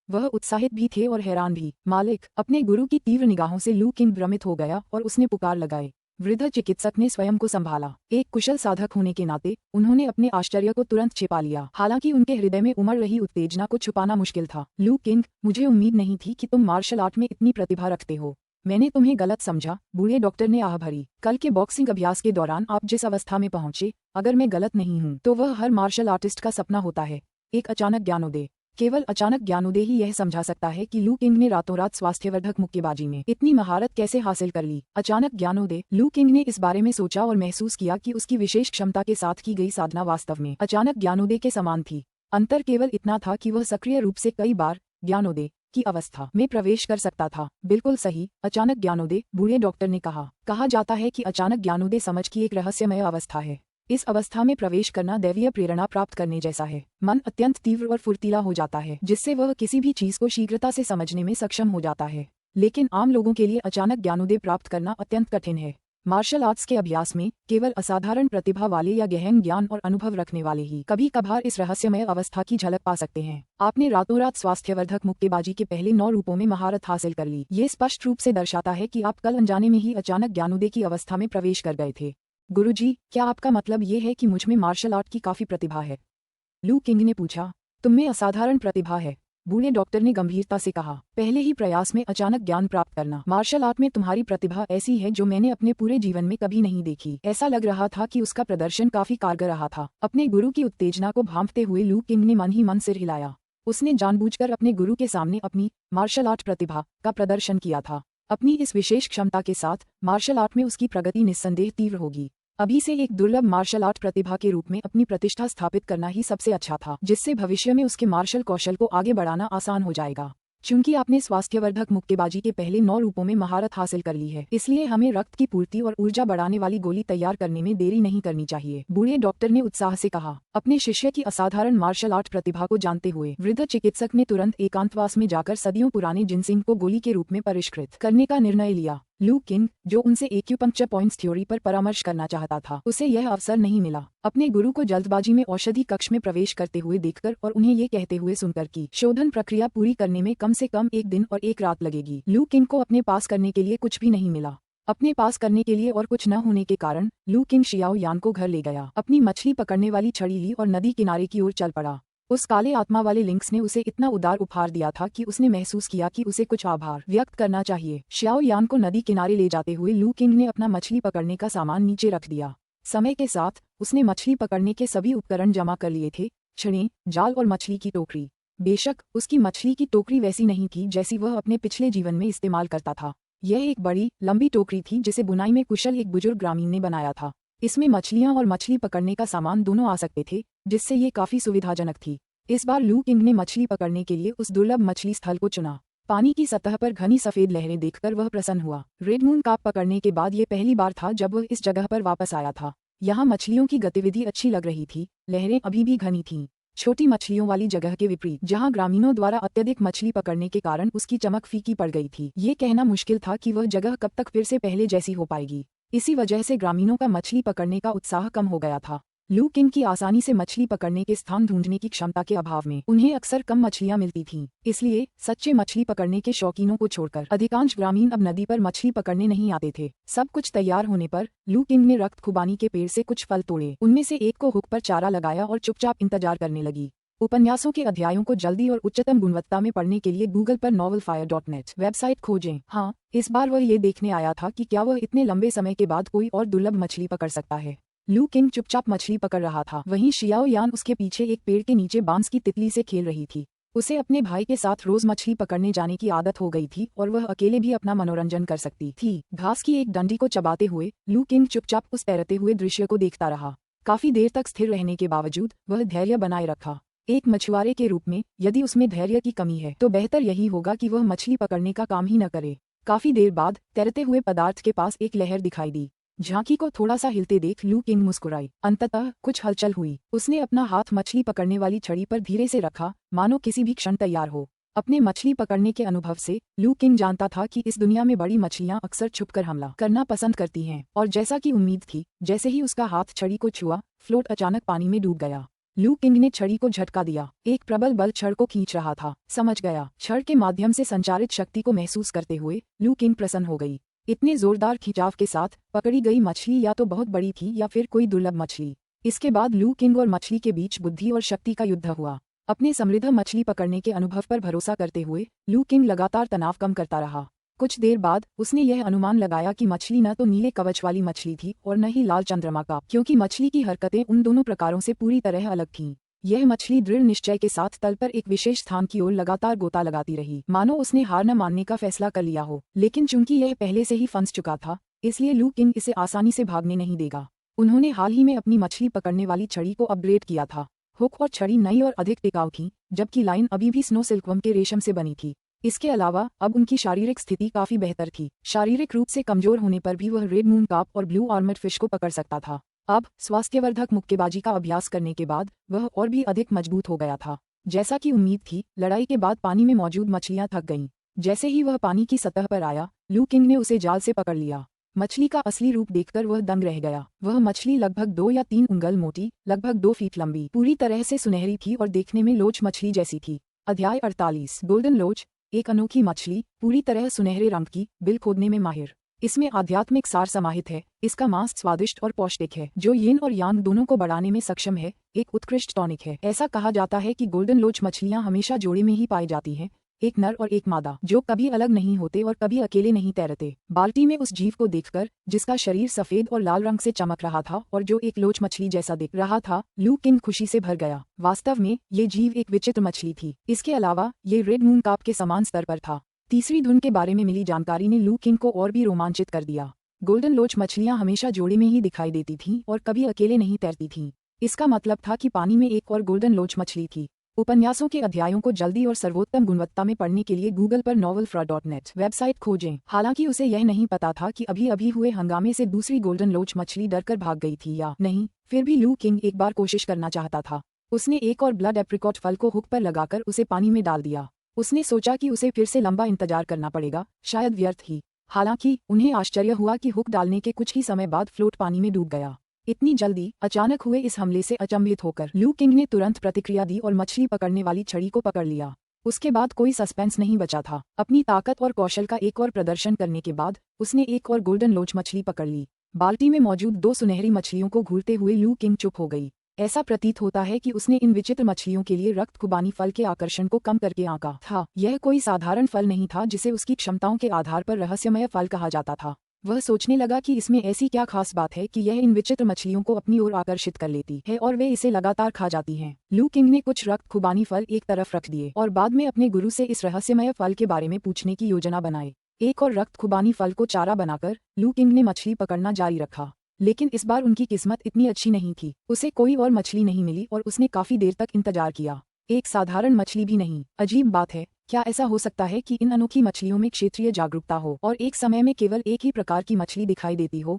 वह उत्साहित भी थे और हैरान भी। मालिक! अपने गुरु की तीव्र निगाहों से लू किंग भ्रमित हो गया और उसने पुकार लगाए। वृद्ध चिकित्सक ने स्वयं को संभाला। एक कुशल साधक होने के नाते उन्होंने अपने आश्चर्य को तुरंत छिपा लिया। हालांकि उनके हृदय में उमड़ रही उत्तेजना को छुपाना मुश्किल था। लू किंग, मुझे उम्मीद नहीं थी कि तुम मार्शल आर्ट में इतनी प्रतिभा रखते हो। मैंने तुम्हें गलत समझा, बूढ़े डॉक्टर ने आह भरी। कल के बॉक्सिंग अभ्यास के दौरान आप जिस अवस्था में पहुंचे, अगर मैं गलत नहीं हूं तो वह हर मार्शल आर्टिस्ट का सपना होता है, एक अचानक ज्ञानोदय। केवल अचानक ज्ञानोदय ही यह समझा सकता है कि लू किंग ने रातों रात स्वास्थ्यवर्धक मुक्केबाजी में इतनी महारत कैसे हासिल कर ली। अचानक ज्ञानोदय। लू किंग ने इस बारे में सोचा और महसूस किया कि उसकी विशेष क्षमता के साथ की गई साधना वास्तव में अचानक ज्ञानोदय के समान थी। अंतर केवल इतना था कि वह सक्रिय रूप से कई बार ज्ञानोदय की अवस्था में प्रवेश कर सकता था। बिल्कुल सही, अचानक ज्ञानोदय, बूढ़े डॉक्टर ने कहा जाता है कि अचानक ज्ञानोदय समझ की एक रहस्यमय अवस्था है। इस अवस्था में प्रवेश करना दैवीय प्रेरणा प्राप्त करने जैसा है। मन अत्यंत तीव्र और फुर्तीला हो जाता है, जिससे वह किसी भी चीज को शीघ्रता से समझने में सक्षम हो जाता है। लेकिन आम लोगों के लिए अचानक ज्ञानोदय प्राप्त करना अत्यंत कठिन है। मार्शल आर्ट्स के अभ्यास में केवल असाधारण प्रतिभा वाले या गहन ज्ञान और अनुभव रखने वाले ही कभी कभार इस रहस्यमय अवस्था की झलक पा सकते हैं। आपने रातों रात स्वास्थ्यवर्धक मुक्केबाजी के पहले 9 रूपों में महारत हासिल कर ली। ये स्पष्ट रूप से दर्शाता है कि आप कल अनजाने में ही अचानक ज्ञानोदय की अवस्था में प्रवेश कर गए थे। गुरुजी, क्या आपका मतलब ये है कि मुझमें मार्शल आर्ट की काफी प्रतिभा है? लू किंग ने पूछा। तुममें असाधारण प्रतिभा है, बूढ़े डॉक्टर ने गंभीरता से कहा। पहले ही प्रयास में अचानक ज्ञान प्राप्त करना। मार्शल आर्ट में तुम्हारी प्रतिभा ऐसी है जो मैंने अपने पूरे जीवन में कभी नहीं देखी। ऐसा लग रहा था कि उसका प्रदर्शन काफी कारगर रहा था। अपने गुरु की उत्तेजना को भांपते हुए लू किंग ने मन ही मन सिर हिलाया। उसने जानबूझकर अपने गुरु के सामने अपनी मार्शल आर्ट प्रतिभा का प्रदर्शन किया था। अपनी इस विशेष क्षमता के साथ मार्शल आर्ट में उसकी प्रगति निस्संदेह तीव्र होगी। अभी से एक दुर्लभ मार्शल आर्ट प्रतिभा के रूप में अपनी प्रतिष्ठा स्थापित करना ही सबसे अच्छा था, जिससे भविष्य में उसके मार्शल कौशल को आगे बढ़ाना आसान हो जाएगा। चूंकि आपने स्वास्थ्यवर्धक मुक्केबाजी के पहले 9 रूपों में महारत हासिल कर ली है, इसलिए हमें रक्त की पूर्ति और ऊर्जा बढ़ाने वाली गोली तैयार करने में देरी नहीं करनी चाहिए, बूढ़े डॉक्टर ने उत्साह से कहा। अपने शिष्य की असाधारण मार्शल आर्ट प्रतिभा को जानते हुए वृद्ध चिकित्सक ने तुरंत एकांतवास में जाकर सदियों पुराने जिनसिंग को गोली के रूप में परिष्कृत करने का निर्णय लिया। लू किंग, जो उनसे एक्यूपंक्चर पॉइंट्स थ्योरी पर परामर्श करना चाहता था, उसे यह अवसर नहीं मिला। अपने गुरु को जल्दबाजी में औषधि कक्ष में प्रवेश करते हुए देखकर और उन्हें ये कहते हुए सुनकर कि शोधन प्रक्रिया पूरी करने में कम से कम 1 दिन और 1 रात लगेगी, लू किंग को अपने पास करने के लिए कुछ भी नहीं मिला। अपने पास करने के लिए और कुछ न होने के कारण लू किंग शियाओ यान को घर ले गया, अपनी मछली पकड़ने वाली छड़ी ली और नदी किनारे की ओर चल पड़ा। उस काले आत्मा वाले लिंक्स ने उसे इतना उदार उपहार दिया था कि उसने महसूस किया कि उसे कुछ आभार व्यक्त करना चाहिए। शियाओ यान को नदी किनारे ले जाते हुए लू किंग ने अपना मछली पकड़ने का सामान नीचे रख दिया। समय के साथ उसने मछली पकड़ने के सभी उपकरण जमा कर लिए थे, छड़ें, जाल और मछली की टोकरी। बेशक उसकी मछली की टोकरी वैसी नहीं थी जैसी वह अपने पिछले जीवन में इस्तेमाल करता था। यह एक बड़ी लंबी टोकरी थी जिसे बुनाई में कुशल एक बुजुर्ग ग्रामीण ने बनाया था। इसमें मछलियां और मछली पकड़ने का सामान दोनों आ सकते थे, जिससे ये काफी सुविधाजनक थी। इस बार लू किंग ने मछली पकड़ने के लिए उस दुर्लभ मछली स्थल को चुना। पानी की सतह पर घनी सफेद लहरें देखकर वह प्रसन्न हुआ। रेड मून कार्प पकड़ने के बाद ये पहली बार था जब वह इस जगह पर वापस आया था। यहाँ मछलियों की गतिविधि अच्छी लग रही थी, लहरें अभी भी घनी थीं। छोटी मछलियों वाली जगह के विपरीत, जहाँ ग्रामीणों द्वारा अत्यधिक मछली पकड़ने के कारण उसकी चमक फीकी पड़ गई थी। ये कहना मुश्किल था कि वह जगह कब तक फिर से पहले जैसी हो पाएगी। इसी वजह से ग्रामीणों का मछली पकड़ने का उत्साह कम हो गया था। लू किंग की आसानी से मछली पकड़ने के स्थान ढूंढने की क्षमता के अभाव में उन्हें अक्सर कम मछलियां मिलती थीं। इसलिए सच्चे मछली पकड़ने के शौकीनों को छोड़कर अधिकांश ग्रामीण अब नदी पर मछली पकड़ने नहीं आते थे। सब कुछ तैयार होने पर लू किंग ने रक्त खुबानी के पेड़ से कुछ फल तोड़े, उनमें से एक को हुक पर चारा लगाया और चुपचाप इंतजार करने लगी। उपन्यासों के अध्यायों को जल्दी और उच्चतम गुणवत्ता में पढ़ने के लिए गूगल पर novelfire.net वेबसाइट खोजें। हाँ, इस बार वह ये देखने आया था कि क्या वह इतने लंबे समय के बाद कोई और दुर्लभ मछली पकड़ सकता है। लू किंग चुपचाप मछली पकड़ रहा था, वहीं शियाओ यान उसके पीछे एक पेड़ के नीचे बांस की तितली से खेल रही थी। उसे अपने भाई के साथ रोज मछली पकड़ने जाने की आदत हो गई थी और वह अकेले भी अपना मनोरंजन कर सकती थी। घास की एक डंडी को चबाते हुए लू किंग चुपचाप उस तैरते हुए दृश्य को देखता रहा। काफी देर तक स्थिर रहने के बावजूद वह धैर्य बनाए रखा। एक मछुआरे के रूप में यदि उसमें धैर्य की कमी है तो बेहतर यही होगा कि वह मछली पकड़ने का काम ही न करे। काफी देर बाद तैरते हुए पदार्थ के पास एक लहर दिखाई दी। झांकी को थोड़ा सा हिलते देख लू किंग मुस्कुराई। अंततः कुछ हलचल हुई। उसने अपना हाथ मछली पकड़ने वाली छड़ी पर धीरे से रखा, मानो किसी भी क्षण तैयार हो। अपने मछली पकड़ने के अनुभव से लू किंग जानता था कि इस दुनिया में बड़ी मछलियां अक्सर छुपकर हमला करना पसंद करती हैं, और जैसा कि उम्मीद थी, जैसे ही उसका हाथ छड़ी को छुआ, फ्लोट अचानक पानी में डूब गया। लू किंग ने छड़ी को झटका दिया। एक प्रबल बल छड़ को खींच रहा था। समझ गया। छड़ के माध्यम से संचारित शक्ति को महसूस करते हुए लू किंग प्रसन्न हो गई। इतने जोरदार खिंचाव के साथ पकड़ी गई मछली या तो बहुत बड़ी थी या फिर कोई दुर्लभ मछली। इसके बाद लू किंग और मछली के बीच बुद्धि और शक्ति का युद्ध हुआ। अपने समृद्ध मछली पकड़ने के अनुभव पर भरोसा करते हुए लू किंग लगातार तनाव कम करता रहा। कुछ देर बाद उसने यह अनुमान लगाया कि मछली न तो नीले कवच वाली मछली थी और न ही लाल चंद्रमा का, क्योंकि मछली की हरकतें उन दोनों प्रकारों से पूरी तरह अलग थीं। यह मछली दृढ़ निश्चय के साथ तल पर एक विशेष स्थान की ओर लगातार गोता लगाती रही, मानो उसने हार न मानने का फैसला कर लिया हो। लेकिन चूंकि यह पहले से ही फंस चुका था, इसलिए लू किंग इसे आसानी से भागने नहीं देगा। उन्होंने हाल ही में अपनी मछली पकड़ने वाली छड़ी को अपग्रेड किया था। हुक और छड़ी नई और अधिक टिकाऊ थी, जबकि लाइन अभी भी स्नो सिल्कवर्म के रेशम से बनी थी। इसके अलावा अब उनकी शारीरिक स्थिति काफी बेहतर थी। शारीरिक रूप से कमजोर होने पर भी वह रेड मून कार्प और ब्लू आर्मर्ड फिश को पकड़ सकता था। अब स्वास्थ्यवर्धक मुक्केबाजी का अभ्यास करने के बाद वह और भी अधिक मजबूत हो गया था। जैसा कि उम्मीद थी, लड़ाई के बाद पानी में मौजूद मछलियां थक गईं। जैसे ही वह पानी की सतह पर आया, लू किंग ने उसे जाल से पकड़ लिया। मछली का असली रूप देखकर वह दंग रह गया। वह मछली लगभग 2 या 3 उंगल मोटी, लगभग 2 फीट लंबी, पूरी तरह से सुनहरी थी और देखने में लोच मछली जैसी थी। अध्याय 48 गोल्डन लोच। एक अनोखी मछली, पूरी तरह सुनहरे रंग की, बिल खोदने में माहिर। इसमें आध्यात्मिक सार समाहित है। इसका मांस स्वादिष्ट और पौष्टिक है, जो यिन और यांग दोनों को बढ़ाने में सक्षम है। एक उत्कृष्ट टॉनिक है। ऐसा कहा जाता है कि गोल्डन लोच मछलियां हमेशा जोड़े में ही पाई जाती हैं, एक नर और एक मादा, जो कभी अलग नहीं होते और कभी अकेले नहीं तैरते। बाल्टी में उस जीव को देखकर, जिसका शरीर सफेद और लाल रंग से चमक रहा था और जो एक लोच मछली जैसा दिख रहा था, लू किंग खुशी से भर गया। वास्तव में ये जीव एक विचित्र मछली थी। इसके अलावा ये रेड मून कार्प के समान स्तर पर था। तीसरी धुन के बारे में मिली जानकारी ने लू किंग को और भी रोमांचित कर दिया। गोल्डन लोच मछलियां हमेशा जोड़े में ही दिखाई देती थीं और कभी अकेले नहीं तैरती थीं। इसका मतलब था कि पानी में एक और गोल्डन लोच मछली थी। उपन्यासों के अध्यायों को जल्दी और सर्वोत्तम गुणवत्ता में पढ़ने के लिए गूगल पर novelfra.net वेबसाइट खोजें। हालांकि उसे यह नहीं पता था कि अभी अभी हुए हंगामे से दूसरी गोल्डन लोच मछली डरकर भाग गई थी या नहीं, फिर भी लू किंग एक बार कोशिश करना चाहता था। उसने एक और ब्लड एप्रिकॉट फल को हुक पर लगाकर उसे पानी में डाल दिया। उसने सोचा कि उसे फिर से लंबा इंतजार करना पड़ेगा, शायद व्यर्थ ही। हालांकि उन्हें आश्चर्य हुआ कि हुक डालने के कुछ ही समय बाद फ्लोट पानी में डूब गया। इतनी जल्दी अचानक हुए इस हमले से अचंभित होकर लू किंग ने तुरंत प्रतिक्रिया दी और मछली पकड़ने वाली छड़ी को पकड़ लिया। उसके बाद कोई सस्पेंस नहीं बचा था। अपनी ताकत और कौशल का एक और प्रदर्शन करने के बाद उसने एक और गोल्डन लोच मछली पकड़ ली। बाल्टी में मौजूद 2 सुनहरी मछलियों को घूरते हुए लू किंग चुप हो गई। ऐसा प्रतीत होता है कि उसने इन विचित्र मछलियों के लिए रक्त खुबानी फल के आकर्षण को कम करके आंका था। यह कोई साधारण फल नहीं था जिसे उसकी क्षमताओं के आधार पर रहस्यमय फल कहा जाता था। वह सोचने लगा कि इसमें ऐसी क्या खास बात है कि यह इन विचित्र मछलियों को अपनी ओर आकर्षित कर लेती है और वे इसे लगातार खा जाती हैं। लू किंग ने कुछ रक्त खुबानी फल एक तरफ रख दिए और बाद में अपने गुरु से इस रहस्यमय फल के बारे में पूछने की योजना बनाई। एक और रक्त खुबानी फल को चारा बनाकर लू किंग ने मछली पकड़ना जारी रखा। लेकिन इस बार उनकी किस्मत इतनी अच्छी नहीं थी। उसे कोई और मछली नहीं मिली और उसने काफी देर तक इंतजार किया। एक साधारण मछली भी नहीं। अजीब बात है, क्या ऐसा हो सकता है कि इन अनोखी मछलियों में क्षेत्रीय जागरूकता हो और एक समय में केवल एक ही प्रकार की मछली दिखाई देती हो?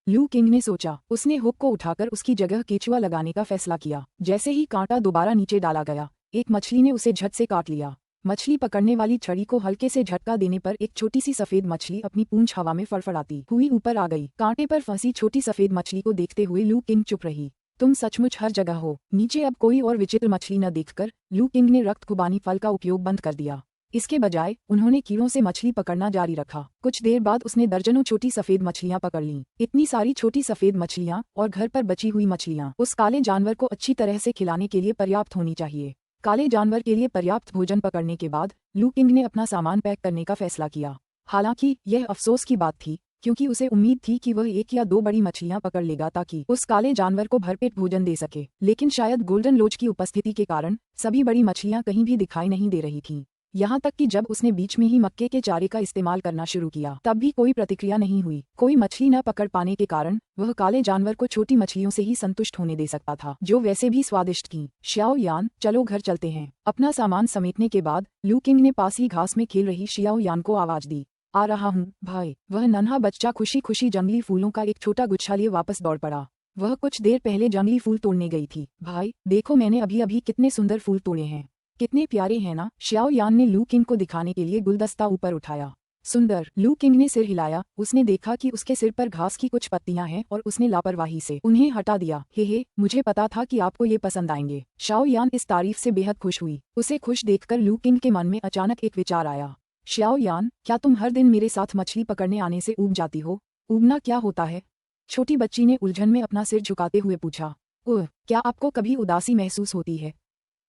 लू किंग ने सोचा। उसने हुक को उठाकर उसकी जगह केचुआ लगाने का फैसला किया। जैसे ही कांटा दोबारा नीचे डाला गया, एक मछली ने उसे झट से काट लिया। मछली पकड़ने वाली छड़ी को हल्के से झटका देने पर एक छोटी सी सफेद मछली अपनी पूंछ हवा में फड़फड़ाती हुई ऊपर आ गई। कांटे पर फंसी छोटी सफेद मछली को देखते हुए लू किंग चुप रही। तुम सचमुच हर जगह हो। नीचे अब कोई और विचित्र मछली न देखकर लू किंग ने रक्त खुबानी फल का उपयोग बंद कर दिया। इसके बजाय उन्होंने कीड़ों से मछली पकड़ना जारी रखा। कुछ देर बाद उसने दर्जनों छोटी सफेद मछलियां पकड़ लीं। इतनी सारी छोटी सफेद मछलियां और घर पर बची हुई मछलियां उस काले जानवर को अच्छी तरह से खिलाने के लिए पर्याप्त होनी चाहिए। काले जानवर के लिए पर्याप्त भोजन पकड़ने के बाद लू किंग ने अपना सामान पैक करने का फैसला किया। हालांकि यह अफसोस की बात थी क्योंकि उसे उम्मीद थी कि वह एक या दो बड़ी मछलियां पकड़ लेगा ताकि उस काले जानवर को भरपेट भोजन दे सके। लेकिन शायद गोल्डन लोच की उपस्थिति के कारण सभी बड़ी मछलियां कहीं भी दिखाई नहीं दे रही थीं। यहाँ तक कि जब उसने बीच में ही मक्के के चारे का इस्तेमाल करना शुरू किया तब भी कोई प्रतिक्रिया नहीं हुई। कोई मछली न पकड़ पाने के कारण वह काले जानवर को छोटी मछलियों से ही संतुष्ट होने दे सकता था, जो वैसे भी स्वादिष्ट थीं। श्याओ यान, चलो घर चलते हैं। अपना सामान समेटने के बाद लू किंग ने पास ही घास में खेल रही श्याओ यान को आवाज दी। आ रहा हूँ भाई। वह नन्हा बच्चा खुशी खुशी जंगली फूलों का एक छोटा गुच्छा लिए वापस दौड़ पड़ा। वह कुछ देर पहले जंगली फूल तोड़ने गई थी। भाई देखो, मैंने अभी अभी कितने सुंदर फूल तोड़े हैं, कितने प्यारे हैं ना। श्याओ यान ने लू किंग को दिखाने के लिए गुलदस्ता ऊपर उठाया। सुंदर। लू किंग ने सिर हिलाया। उसने देखा कि उसके सिर पर घास की कुछ पत्तियां हैं और उसने लापरवाही से उन्हें हटा दिया। हे, मुझे पता था कि आपको ये पसंद आएंगे। श्याओ यान इस तारीफ से बेहद खुश हुई। उसे खुश देखकर लू किंग के मन में अचानक एक विचार आया। श्याओ यान, क्या तुम हर दिन मेरे साथ मछली पकड़ने आने से ऊब जाती हो? ऊबना क्या होता है? छोटी बच्ची ने उलझन में अपना सिर झुकाते हुए पूछा। ओह, क्या आपको कभी उदासी महसूस होती है?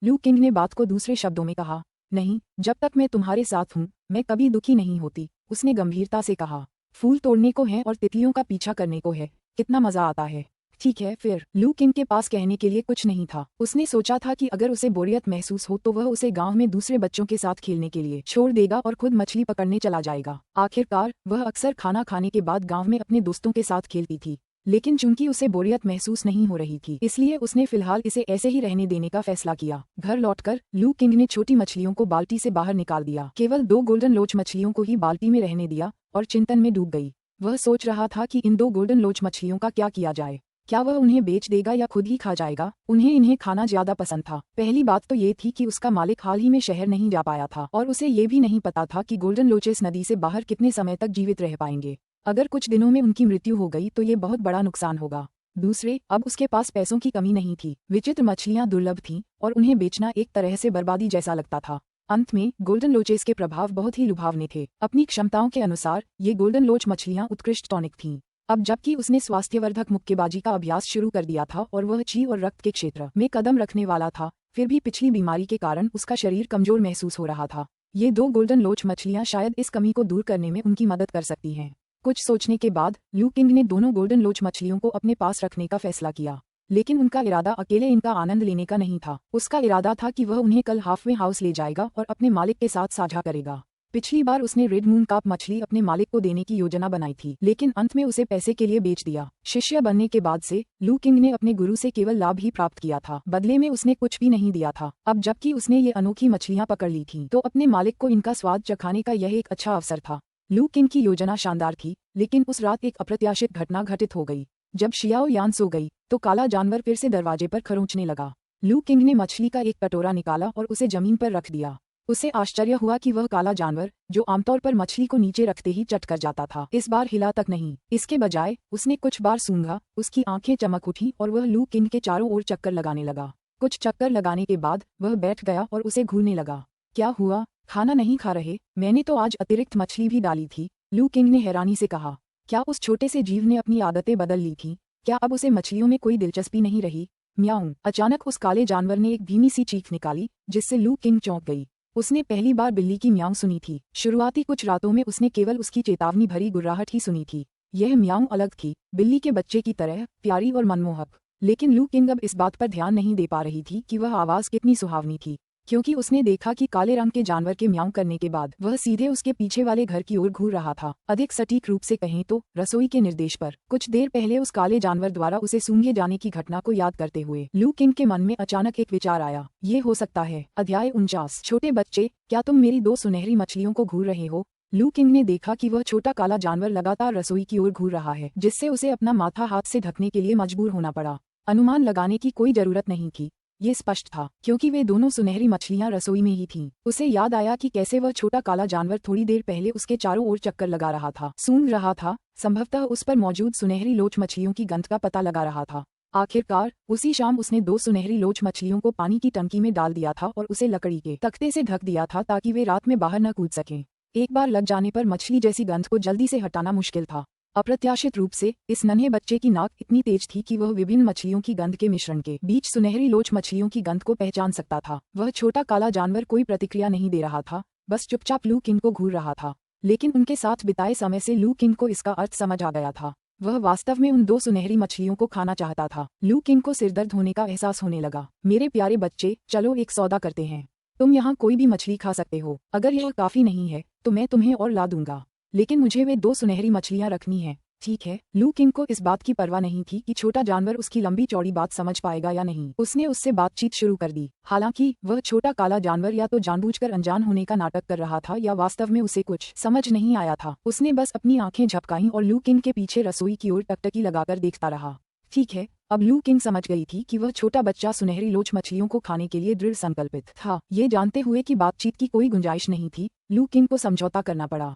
लू किंग ने बात को दूसरे शब्दों में कहा। नहीं, जब तक मैं तुम्हारे साथ हूँ मैं कभी दुखी नहीं होती, उसने गंभीरता से कहा। फूल तोड़ने को है और तितलियों का पीछा करने को है, कितना मजा आता है। ठीक है फिर। लू किंग के पास कहने के लिए कुछ नहीं था। उसने सोचा था कि अगर उसे बोरियत महसूस हो तो वह उसे गांव में दूसरे बच्चों के साथ खेलने के लिए छोड़ देगा और खुद मछली पकड़ने चला जाएगा। आखिरकार वह अक्सर खाना खाने के बाद गांव में अपने दोस्तों के साथ खेलती थी, लेकिन चूंकि उसे बोरियत महसूस नहीं हो रही थी इसलिए उसने फिलहाल इसे ऐसे ही रहने देने का फैसला किया। घर लौटकर लू किंग ने छोटी मछलियों को बाल्टी से बाहर निकाल दिया। केवल 2 गोल्डन लोच मछलियों को ही बाल्टी में रहने दिया और चिंतन में डूब गई। वह सोच रहा था कि इन 2 गोल्डन लोच मछलियों का क्या किया जाए। क्या वह उन्हें बेच देगा या खुद ही खा जाएगा? उन्हें इन्हें खाना ज्यादा पसंद था। पहली बात तो ये थी कि उसका मालिक हाल ही में शहर नहीं जा पाया था और उसे ये भी नहीं पता था कि गोल्डन लोचेस नदी से बाहर कितने समय तक जीवित रह पाएंगे। अगर कुछ दिनों में उनकी मृत्यु हो गई तो ये बहुत बड़ा नुकसान होगा। दूसरे, अब उसके पास पैसों की कमी नहीं थी। विचित्र मछलियां दुर्लभ थीं और उन्हें बेचना एक तरह से बर्बादी जैसा लगता था। अंत में गोल्डन लोचेस के प्रभाव बहुत ही लुभावने थे। अपनी क्षमताओं के अनुसार ये गोल्डन लोच मछलियां उत्कृष्ट टॉनिक थीं। अब जबकि उसने स्वास्थ्यवर्धक मुक्केबाजी का अभ्यास शुरू कर दिया था और वह ची और रक्त के क्षेत्र में कदम रखने वाला था, फिर भी पिछली बीमारी के कारण उसका शरीर कमजोर महसूस हो रहा था। ये 2 गोल्डन लोच मछलियां शायद इस कमी को दूर करने में उनकी मदद कर सकती हैं। कुछ सोचने के बाद लू किंग ने दोनों गोल्डन लोच मछलियों को अपने पास रखने का फैसला किया। लेकिन उनका इरादा अकेले इनका आनंद लेने का नहीं था। उसका इरादा था कि वह उन्हें कल हाफवे हाउस ले जाएगा और अपने मालिक के साथ साझा करेगा। पिछली बार उसने रेड मून कार्प मछली अपने मालिक को देने की योजना बनाई थी, लेकिन अंत में उसे पैसे के लिए बेच दिया। शिष्य बनने के बाद से लू किंग ने अपने गुरु से केवल लाभ ही प्राप्त किया था, बदले में उसने कुछ भी नहीं दिया था। अब जबकि उसने ये अनोखी मछलियां पकड़ ली थीं, तो अपने मालिक को इनका स्वाद चखाने का यह एक अच्छा अवसर था। लू किंग की योजना शानदार थी, लेकिन उस रात एक अप्रत्याशित घटना घटित हो गई। जब शियाओ यान सो गई तो काला जानवर फिर से दरवाजे पर खरोंचने लगा। लू किंग ने मछली का एक कटोरा निकाला और उसे जमीन पर रख दिया। उसे आश्चर्य हुआ कि वह काला जानवर, जो आमतौर पर मछली को नीचे रखते ही चट कर जाता था, इस बार हिला तक नहीं। इसके बजाय उसने कुछ बार सूंघा, उसकी आंखें चमक उठी और वह लू किंग के चारों ओर चक्कर लगाने लगा। कुछ चक्कर लगाने के बाद वह बैठ गया और उसे घूरने लगा। क्या हुआ? खाना नहीं खा रहे? मैंने तो आज अतिरिक्त मछली भी डाली थी, लू किंग ने हैरानी से कहा। क्या उस छोटे से जीव ने अपनी आदतें बदल ली थीं? क्या अब उसे मछलियों में कोई दिलचस्पी नहीं रही? म्याऊं! अचानक उस काले जानवर ने एक धीमी सी चीख निकाली, जिससे लू किंग चौंक गई। उसने पहली बार बिल्ली की म्याऊं सुनी थी। शुरुआती कुछ रातों में उसने केवल उसकी चेतावनी भरी गुर्राहट ही सुनी थी। यह म्याऊं अलग थी, बिल्ली के बच्चे की तरह प्यारी और मनमोहक। लेकिन लू किंग अब इस बात पर ध्यान नहीं दे पा रही थी कि वह आवाज कितनी सुहावनी थी, क्योंकि उसने देखा कि काले रंग के जानवर के म्याऊं करने के बाद वह सीधे उसके पीछे वाले घर की ओर घूर रहा था। अधिक सटीक रूप से कहें तो रसोई के निर्देश पर। कुछ देर पहले उस काले जानवर द्वारा उसे सूंघे जाने की घटना को याद करते हुए लू किंग के मन में अचानक एक विचार आया। ये हो सकता है। अध्याय 49। छोटे बच्चे, क्या तुम मेरी 2 सुनहरी मछलियों को घूर रहे हो? लू किंग ने देखा कि वह छोटा काला जानवर लगातार रसोई की ओर घूर रहा है, जिससे उसे अपना माथा हाथ से ढकने के लिए मजबूर होना पड़ा। अनुमान लगाने की कोई जरूरत नहीं थी, ये स्पष्ट था, क्योंकि वे दोनों सुनहरी मछलियां रसोई में ही थीं। उसे याद आया कि कैसे वह छोटा काला जानवर थोड़ी देर पहले उसके चारों ओर चक्कर लगा रहा था, सूंघ रहा था, संभवतः उस पर मौजूद सुनहरी लोच मछलियों की गंध का पता लगा रहा था। आखिरकार उसी शाम उसने 2 सुनहरी लोच मछलियों को पानी की टंकी में डाल दिया था और उसे लकड़ी के तख्ते से ढक दिया था ताकि वे रात में बाहर न कूद सकें। एक बार लग जाने पर मछली जैसी गंध को जल्दी से हटाना मुश्किल था। अप्रत्याशित रूप से इस नन्हे बच्चे की नाक इतनी तेज थी कि वह विभिन्न मछलियों की गंध के मिश्रण के बीच सुनहरी लोच मछलियों की गंध को पहचान सकता था। वह छोटा काला जानवर कोई प्रतिक्रिया नहीं दे रहा था, बस चुपचाप लू किंग को घूर रहा था। लेकिन उनके साथ बिताए समय से लू किंग को इसका अर्थ समझ आ गया था। वह वास्तव में उन 2 सुनहरी मछलियों को खाना चाहता था। लू किंग को सिरदर्द होने का एहसास होने लगा। मेरे प्यारे बच्चे, चलो एक सौदा करते हैं। तुम यहाँ कोई भी मछली खा सकते हो। अगर यह काफी नहीं है तो मैं तुम्हें और ला दूंगा, लेकिन मुझे वे 2 सुनहरी मछलियाँ रखनी है। ठीक है। लू किंग को इस बात की परवाह नहीं थी कि छोटा जानवर उसकी लंबी चौड़ी बात समझ पाएगा या नहीं। उसने उससे बातचीत शुरू कर दी। हालांकि वह छोटा काला जानवर या तो जानबूझकर अनजान होने का नाटक कर रहा था या वास्तव में उसे कुछ समझ नहीं आया था। उसने बस अपनी आंखें झपकाईं और लू किंग के पीछे रसोई की ओर टकटकी लगाकर देखता रहा। ठीक है, अब लू किंग समझ गई थी कि वह छोटा बच्चा सुनहरी लोच मछलियों को खाने के लिए दृढ़ संकल्पित था। ये जानते हुए कि बातचीत की कोई गुंजाइश नहीं थी, लू किंग को समझौता करना पड़ा।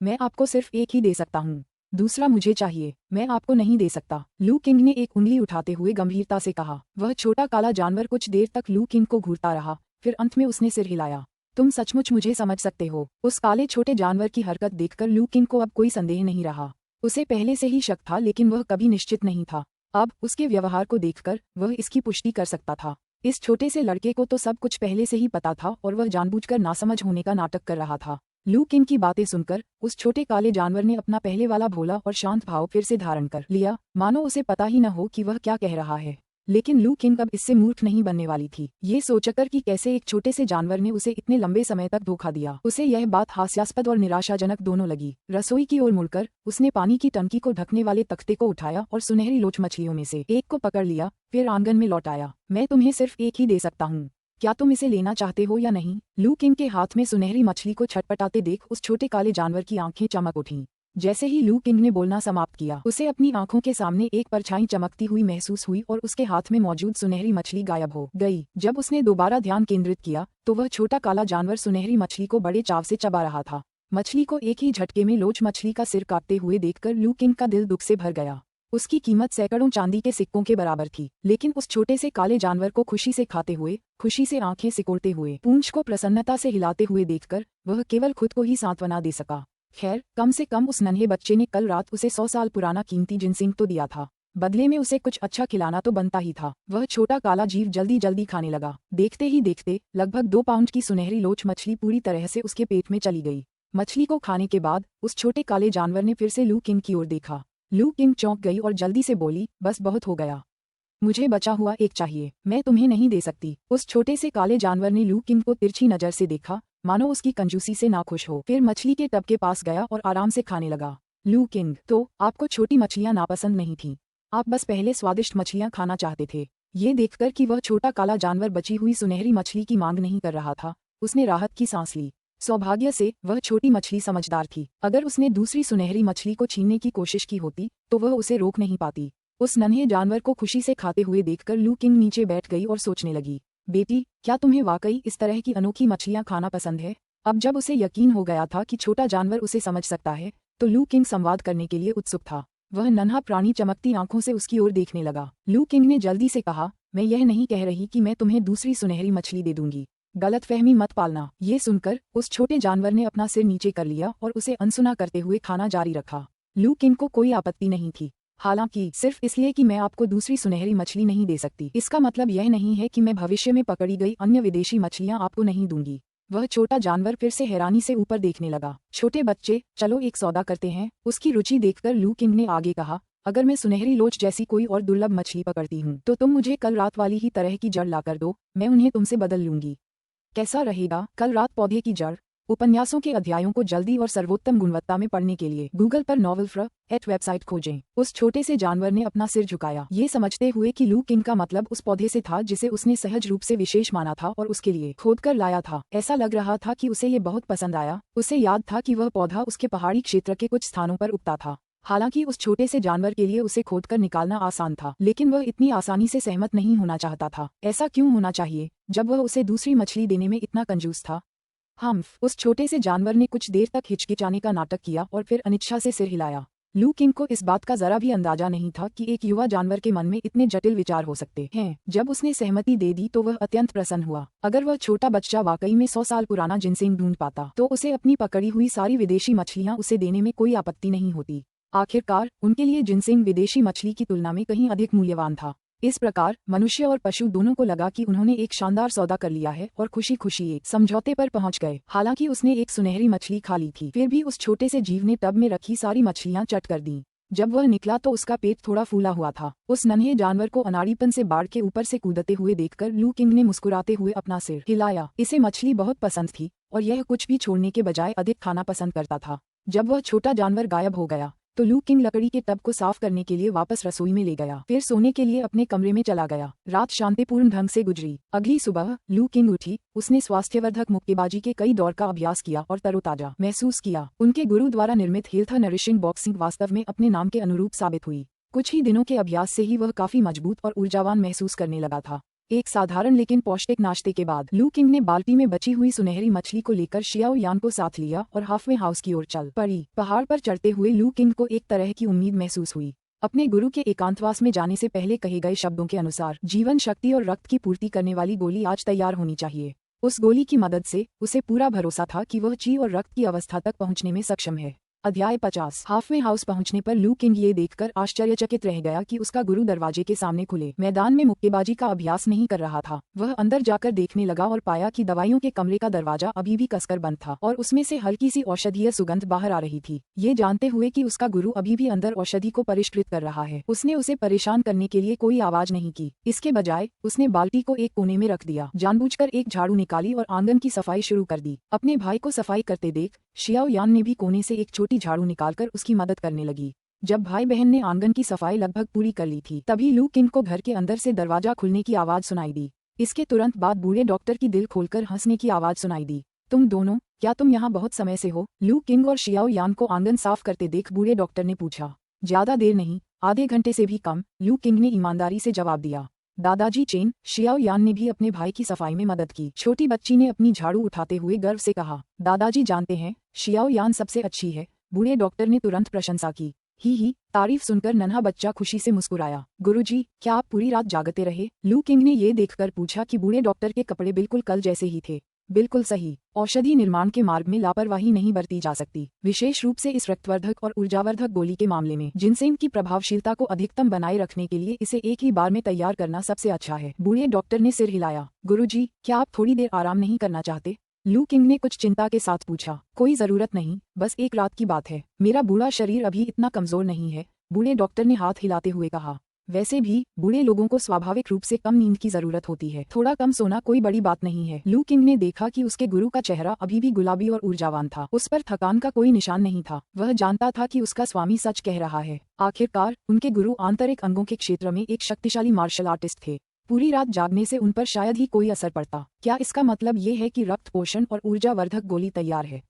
मैं आपको सिर्फ एक ही दे सकता हूँ, दूसरा मुझे चाहिए। मैं आपको नहीं दे सकता, लू किंग ने एक उंगली उठाते हुए गंभीरता से कहा। वह छोटा काला जानवर कुछ देर तक लू किंग को घूरता रहा, फिर अंत में उसने सिर हिलाया। तुम सचमुच मुझे समझ सकते हो। उस काले छोटे जानवर की हरकत देखकर लू किंग को अब कोई संदेह नहीं रहा। उसे पहले से ही शक था, लेकिन वह कभी निश्चित नहीं था। अब उसके व्यवहार को देखकर वह इसकी पुष्टि कर सकता था। इस छोटे से लड़के को तो सब कुछ पहले से ही पता था और वह जानबूझकर नासमझ होने का नाटक कर रहा था। लू किंग की बातें सुनकर उस छोटे काले जानवर ने अपना पहले वाला भोला और शांत भाव फिर से धारण कर लिया, मानो उसे पता ही न हो कि वह क्या कह रहा है। लेकिन लू किंग अब इससे मूर्ख नहीं बनने वाली थी। ये सोचकर कि कैसे एक छोटे से जानवर ने उसे इतने लंबे समय तक धोखा दिया, उसे यह बात हास्यास्पद और निराशाजनक दोनों लगी। रसोई की ओर मुड़कर उसने पानी की टंकी को ढकने वाले तख्ते को उठाया और सुनहरी लोच मछलियों में से एक को पकड़ लिया, फिर आंगन में लौट आया। मैं तुम्हें सिर्फ एक ही दे सकता हूँ, क्या तुम इसे लेना चाहते हो या नहीं? लू किंग के हाथ में सुनहरी मछली को छटपटाते देख उस छोटे काले जानवर की आंखें चमक उठीं। जैसे ही लू किंग ने बोलना समाप्त किया, उसे अपनी आंखों के सामने एक परछाई चमकती हुई महसूस हुई और उसके हाथ में मौजूद सुनहरी मछली गायब हो गई। जब उसने दोबारा ध्यान केंद्रित किया तो वह छोटा काला जानवर सुनहरी मछली को बड़े चाव से चबा रहा था। मछली को एक ही झटके में लोच मछली का सिर काटते हुए देखकर लू किंग का दिल दुख से भर गया। उसकी कीमत सैकड़ों चांदी के सिक्कों के बराबर थी, लेकिन उस छोटे से काले जानवर को खुशी से खाते हुए, खुशी से आंखें सिकोड़ते हुए, पूंछ को प्रसन्नता से हिलाते हुए देखकर वह केवल खुद को ही सांत्वना दे सका। खैर, कम से कम उस नन्हे बच्चे ने कल रात उसे 100 साल पुराना कीमती जिनसिंग तो दिया था। बदले में उसे कुछ अच्छा खिलाना तो बनता ही था। वह छोटा काला जीव जल्दी जल्दी खाने लगा। देखते ही देखते लगभग 2 पाउंड की सुनहरी लोच मछली पूरी तरह से उसके पेट में चली गई। मछली को खाने के बाद उस छोटे काले जानवर ने फिर से लू किंग की ओर देखा। लू किंग चौंक गई और जल्दी से बोली, बस बहुत हो गया, मुझे बचा हुआ एक चाहिए। मैं तुम्हें नहीं दे सकती। उस छोटे से काले जानवर ने लू किंग को तिरछी नजर से देखा, मानो उसकी कंजूसी से नाखुश हो। फिर मछली के टब के पास गया और आराम से खाने लगा। लू किंग, तो आपको छोटी मछलियां नापसंद नहीं थीं, आप बस पहले स्वादिष्ट मछलियां खाना चाहते थे। ये देखकर कि वह छोटा काला जानवर बची हुई सुनहरी मछली की मांग नहीं कर रहा था, उसने राहत की सांस ली। सौभाग्य से वह छोटी मछली समझदार थी। अगर उसने दूसरी सुनहरी मछली को छीनने की कोशिश की होती तो वह उसे रोक नहीं पाती। उस नन्हे जानवर को खुशी से खाते हुए देखकर लू किंग नीचे बैठ गई और सोचने लगी, बेटी, क्या तुम्हें वाकई इस तरह की अनोखी मछलियां खाना पसंद है? अब जब उसे यकीन हो गया था कि छोटा जानवर उसे समझ सकता है, तो लू किंग संवाद करने के लिए उत्सुक था। वह नन्हा प्राणी चमकती आंखों से उसकी ओर देखने लगा। लू किंग ने जल्दी से कहा, मैं यह नहीं कह रही कि मैं तुम्हें दूसरी सुनहरी मछली दे दूंगी, गलतफहमी मत पालना। ये सुनकर उस छोटे जानवर ने अपना सिर नीचे कर लिया और उसे अनसुना करते हुए खाना जारी रखा। लू किंग को कोई आपत्ति नहीं थी। हालांकि सिर्फ इसलिए कि मैं आपको दूसरी सुनहरी मछली नहीं दे सकती, इसका मतलब यह नहीं है कि मैं भविष्य में पकड़ी गई अन्य विदेशी मछलियां आपको नहीं दूंगी। वह छोटा जानवर फिर से हैरानी से ऊपर देखने लगा। छोटे बच्चे, चलो एक सौदा करते हैं। उसकी रुचि देखकर लू किंग ने आगे कहा, अगर मैं सुनहरी लोच जैसी कोई और दुर्लभ मछली पकड़ती हूँ तो तुम मुझे कल रात वाली ही तरह की जड़ लाकर दो, मैं उन्हें तुमसे बदल लूंगी। कैसा रहेगा? कल रात पौधे की जड़। उपन्यासों के अध्यायों को जल्दी और सर्वोत्तम गुणवत्ता में पढ़ने के लिए गूगल पर नॉवेलफ्र@ वेबसाइट खोजें। उस छोटे से जानवर ने अपना सिर झुकाया, ये समझते हुए कि लू किंग का मतलब उस पौधे से था जिसे उसने सहज रूप से विशेष माना था और उसके लिए खोद कर लाया था। ऐसा लग रहा था कि उसे ये बहुत पसंद आया। उसे याद था कि वह पौधा उसके पहाड़ी क्षेत्र के कुछ स्थानों पर उगता था। हालांकि उस छोटे से जानवर के लिए उसे खोदकर निकालना आसान था, लेकिन वह इतनी आसानी से सहमत नहीं होना चाहता था। ऐसा क्यों होना चाहिए जब वह उसे दूसरी मछली देने में इतना कंजूस था? उस छोटे से जानवर ने कुछ देर तक हिचकिचाने का नाटक किया और फिर अनिच्छा से सिर हिलाया। लू किंग को इस बात का जरा भी अंदाजा नहीं था कि एक युवा जानवर के मन में इतने जटिल विचार हो सकते हैं। जब उसने सहमति दे दी तो वह अत्यंत प्रसन्न हुआ। अगर वह छोटा बच्चा वाकई में 100 साल पुराना जिनसिंग ढूंढ पाता तो उसे अपनी पकड़ी हुई सारी विदेशी मछलियां उसे देने में कोई आपत्ति नहीं होती। आखिरकार उनके लिए जिनसिंग विदेशी मछली की तुलना में कहीं अधिक मूल्यवान था। इस प्रकार मनुष्य और पशु दोनों को लगा कि उन्होंने एक शानदार सौदा कर लिया है और खुशी खुशी एक समझौते पर पहुंच गए। हालांकि उसने एक सुनहरी मछली खा ली थी, फिर भी उस छोटे से जीव ने टब में रखी सारी मछलियां चट कर दी। जब वह निकला तो उसका पेट थोड़ा फूला हुआ था। उस नन्हे जानवर को अनाड़ीपन से बाढ़ के ऊपर से कूदते हुए देखकर लू किंग ने मुस्कुराते हुए अपना सिर हिलाया। इसे मछली बहुत पसंद थी और यह कुछ भी छोड़ने के बजाय अधिक खाना पसंद करता था। जब वह छोटा जानवर गायब हो गया तो लू किंग लकड़ी के टब को साफ करने के लिए वापस रसोई में ले गया, फिर सोने के लिए अपने कमरे में चला गया। रात शांतिपूर्ण ढंग से गुजरी। अगली सुबह लू किंग उठी। उसने स्वास्थ्यवर्धक मुक्केबाजी के कई दौर का अभ्यास किया और तरोताजा महसूस किया। उनके गुरु द्वारा निर्मित हेल्थ नरिशिंग बॉक्सिंग वास्तव में अपने नाम के अनुरूप साबित हुई। कुछ ही दिनों के अभ्यास से ही वह काफी मजबूत और ऊर्जावान महसूस करने लगा था। एक साधारण लेकिन पौष्टिक नाश्ते के बाद लू किंग ने बाल्टी में बची हुई सुनहरी मछली को लेकर शियाओ यान को साथ लिया और हाफवे हाउस की ओर चल पड़ी। पहाड़ पर चढ़ते हुए लू किंग को एक तरह की उम्मीद महसूस हुई। अपने गुरु के एकांतवास में जाने से पहले कहे गए शब्दों के अनुसार जीवन शक्ति और रक्त की पूर्ति करने वाली गोली आज तैयार होनी चाहिए। उस गोली की मदद से उसे पूरा भरोसा था कि वह ची और रक्त की अवस्था तक पहुंचने में सक्षम है। अध्याय 50। हाफवे हाउस पहुंचने पर लू किंग ये देखकर आश्चर्यचकित रह गया कि उसका गुरु दरवाजे के सामने खुले मैदान में मुक्केबाजी का अभ्यास नहीं कर रहा था। वह अंदर जाकर देखने लगा और पाया कि दवाइयों के कमरे का दरवाजा अभी भी कसकर बंद था और उसमें से हल्की सी औषधीय सुगंध बाहर आ रही थी। ये जानते हुए कि उसका गुरु अभी भी अंदर औषधि को परिष्कृत कर रहा है, उसने उसे परेशान करने के लिए कोई आवाज नहीं की। इसके बजाय उसने बाल्टी को एक कोने में रख दिया, जानबूझकर एक झाड़ू निकाली और आंगन की सफाई शुरू कर दी। अपने भाई को सफाई करते देख शियाओ यान ने भी कोने से एक छोटी झाड़ू निकालकर उसकी मदद करने लगी। जब भाई बहन ने आंगन की सफाई लगभग पूरी कर ली थी, तभी लू किंग को घर के अंदर से दरवाजा खुलने की आवाज सुनाई दी। इसके तुरंत बाद बूढ़े डॉक्टर की दिल खोलकर हंसने की आवाज सुनाई दी। तुम दोनों, क्या तुम यहाँ बहुत समय से हो? लू किंग और शियाओ यान को आंगन साफ करते देख बूढ़े डॉक्टर ने पूछा। ज्यादा देर नहीं, आधे घंटे से भी कम, लू किंग ने ईमानदारी से जवाब दिया। दादाजी चेन, शियाओ यान ने भी अपने भाई की सफाई में मदद की। छोटी बच्ची ने अपनी झाड़ू उठाते हुए गर्व से कहा, दादाजी जानते हैं, शियाओ यान सबसे अच्छी है। बूढ़े डॉक्टर ने तुरंत प्रशंसा की। ही, तारीफ सुनकर नन्हा बच्चा खुशी से मुस्कुराया। गुरुजी, क्या आप पूरी रात जागते रहे? लू किंग ने ये देखकर पूछा कि बूढ़े डॉक्टर के कपड़े बिल्कुल कल जैसे ही थे। बिल्कुल सही। औषधि निर्माण के मार्ग में लापरवाही नहीं बरती जा सकती, विशेष रूप से इस रक्तवर्धक और ऊर्जावर्धक गोली के मामले में। जिनसेंग की प्रभावशीलता को अधिकतम बनाए रखने के लिए इसे एक ही बार में तैयार करना सबसे अच्छा है। बूढ़े डॉक्टर ने सिर हिलाया। गुरुजी, क्या आप थोड़ी देर आराम नहीं करना चाहते? लू किंग ने कुछ चिंता के साथ पूछा। कोई जरूरत नहीं, बस एक रात की बात है। मेरा बूढ़ा शरीर अभी इतना कमजोर नहीं है, बूढ़े डॉक्टर ने हाथ हिलाते हुए कहा। वैसे भी बूढ़े लोगों को स्वाभाविक रूप से कम नींद की जरूरत होती है, थोड़ा कम सोना कोई बड़ी बात नहीं है। लू किंग ने देखा कि उसके गुरु का चेहरा अभी भी गुलाबी और ऊर्जावान था, उस पर थकान का कोई निशान नहीं था। वह जानता था कि उसका स्वामी सच कह रहा है। आखिरकार उनके गुरु आंतरिक अंगों के क्षेत्र में एक शक्तिशाली मार्शल आर्टिस्ट थे। पूरी रात जागने से उन पर शायद ही कोई असर पड़ता। क्या इसका मतलब ये है कि रक्त पोषण और ऊर्जावर्धक गोली तैयार है?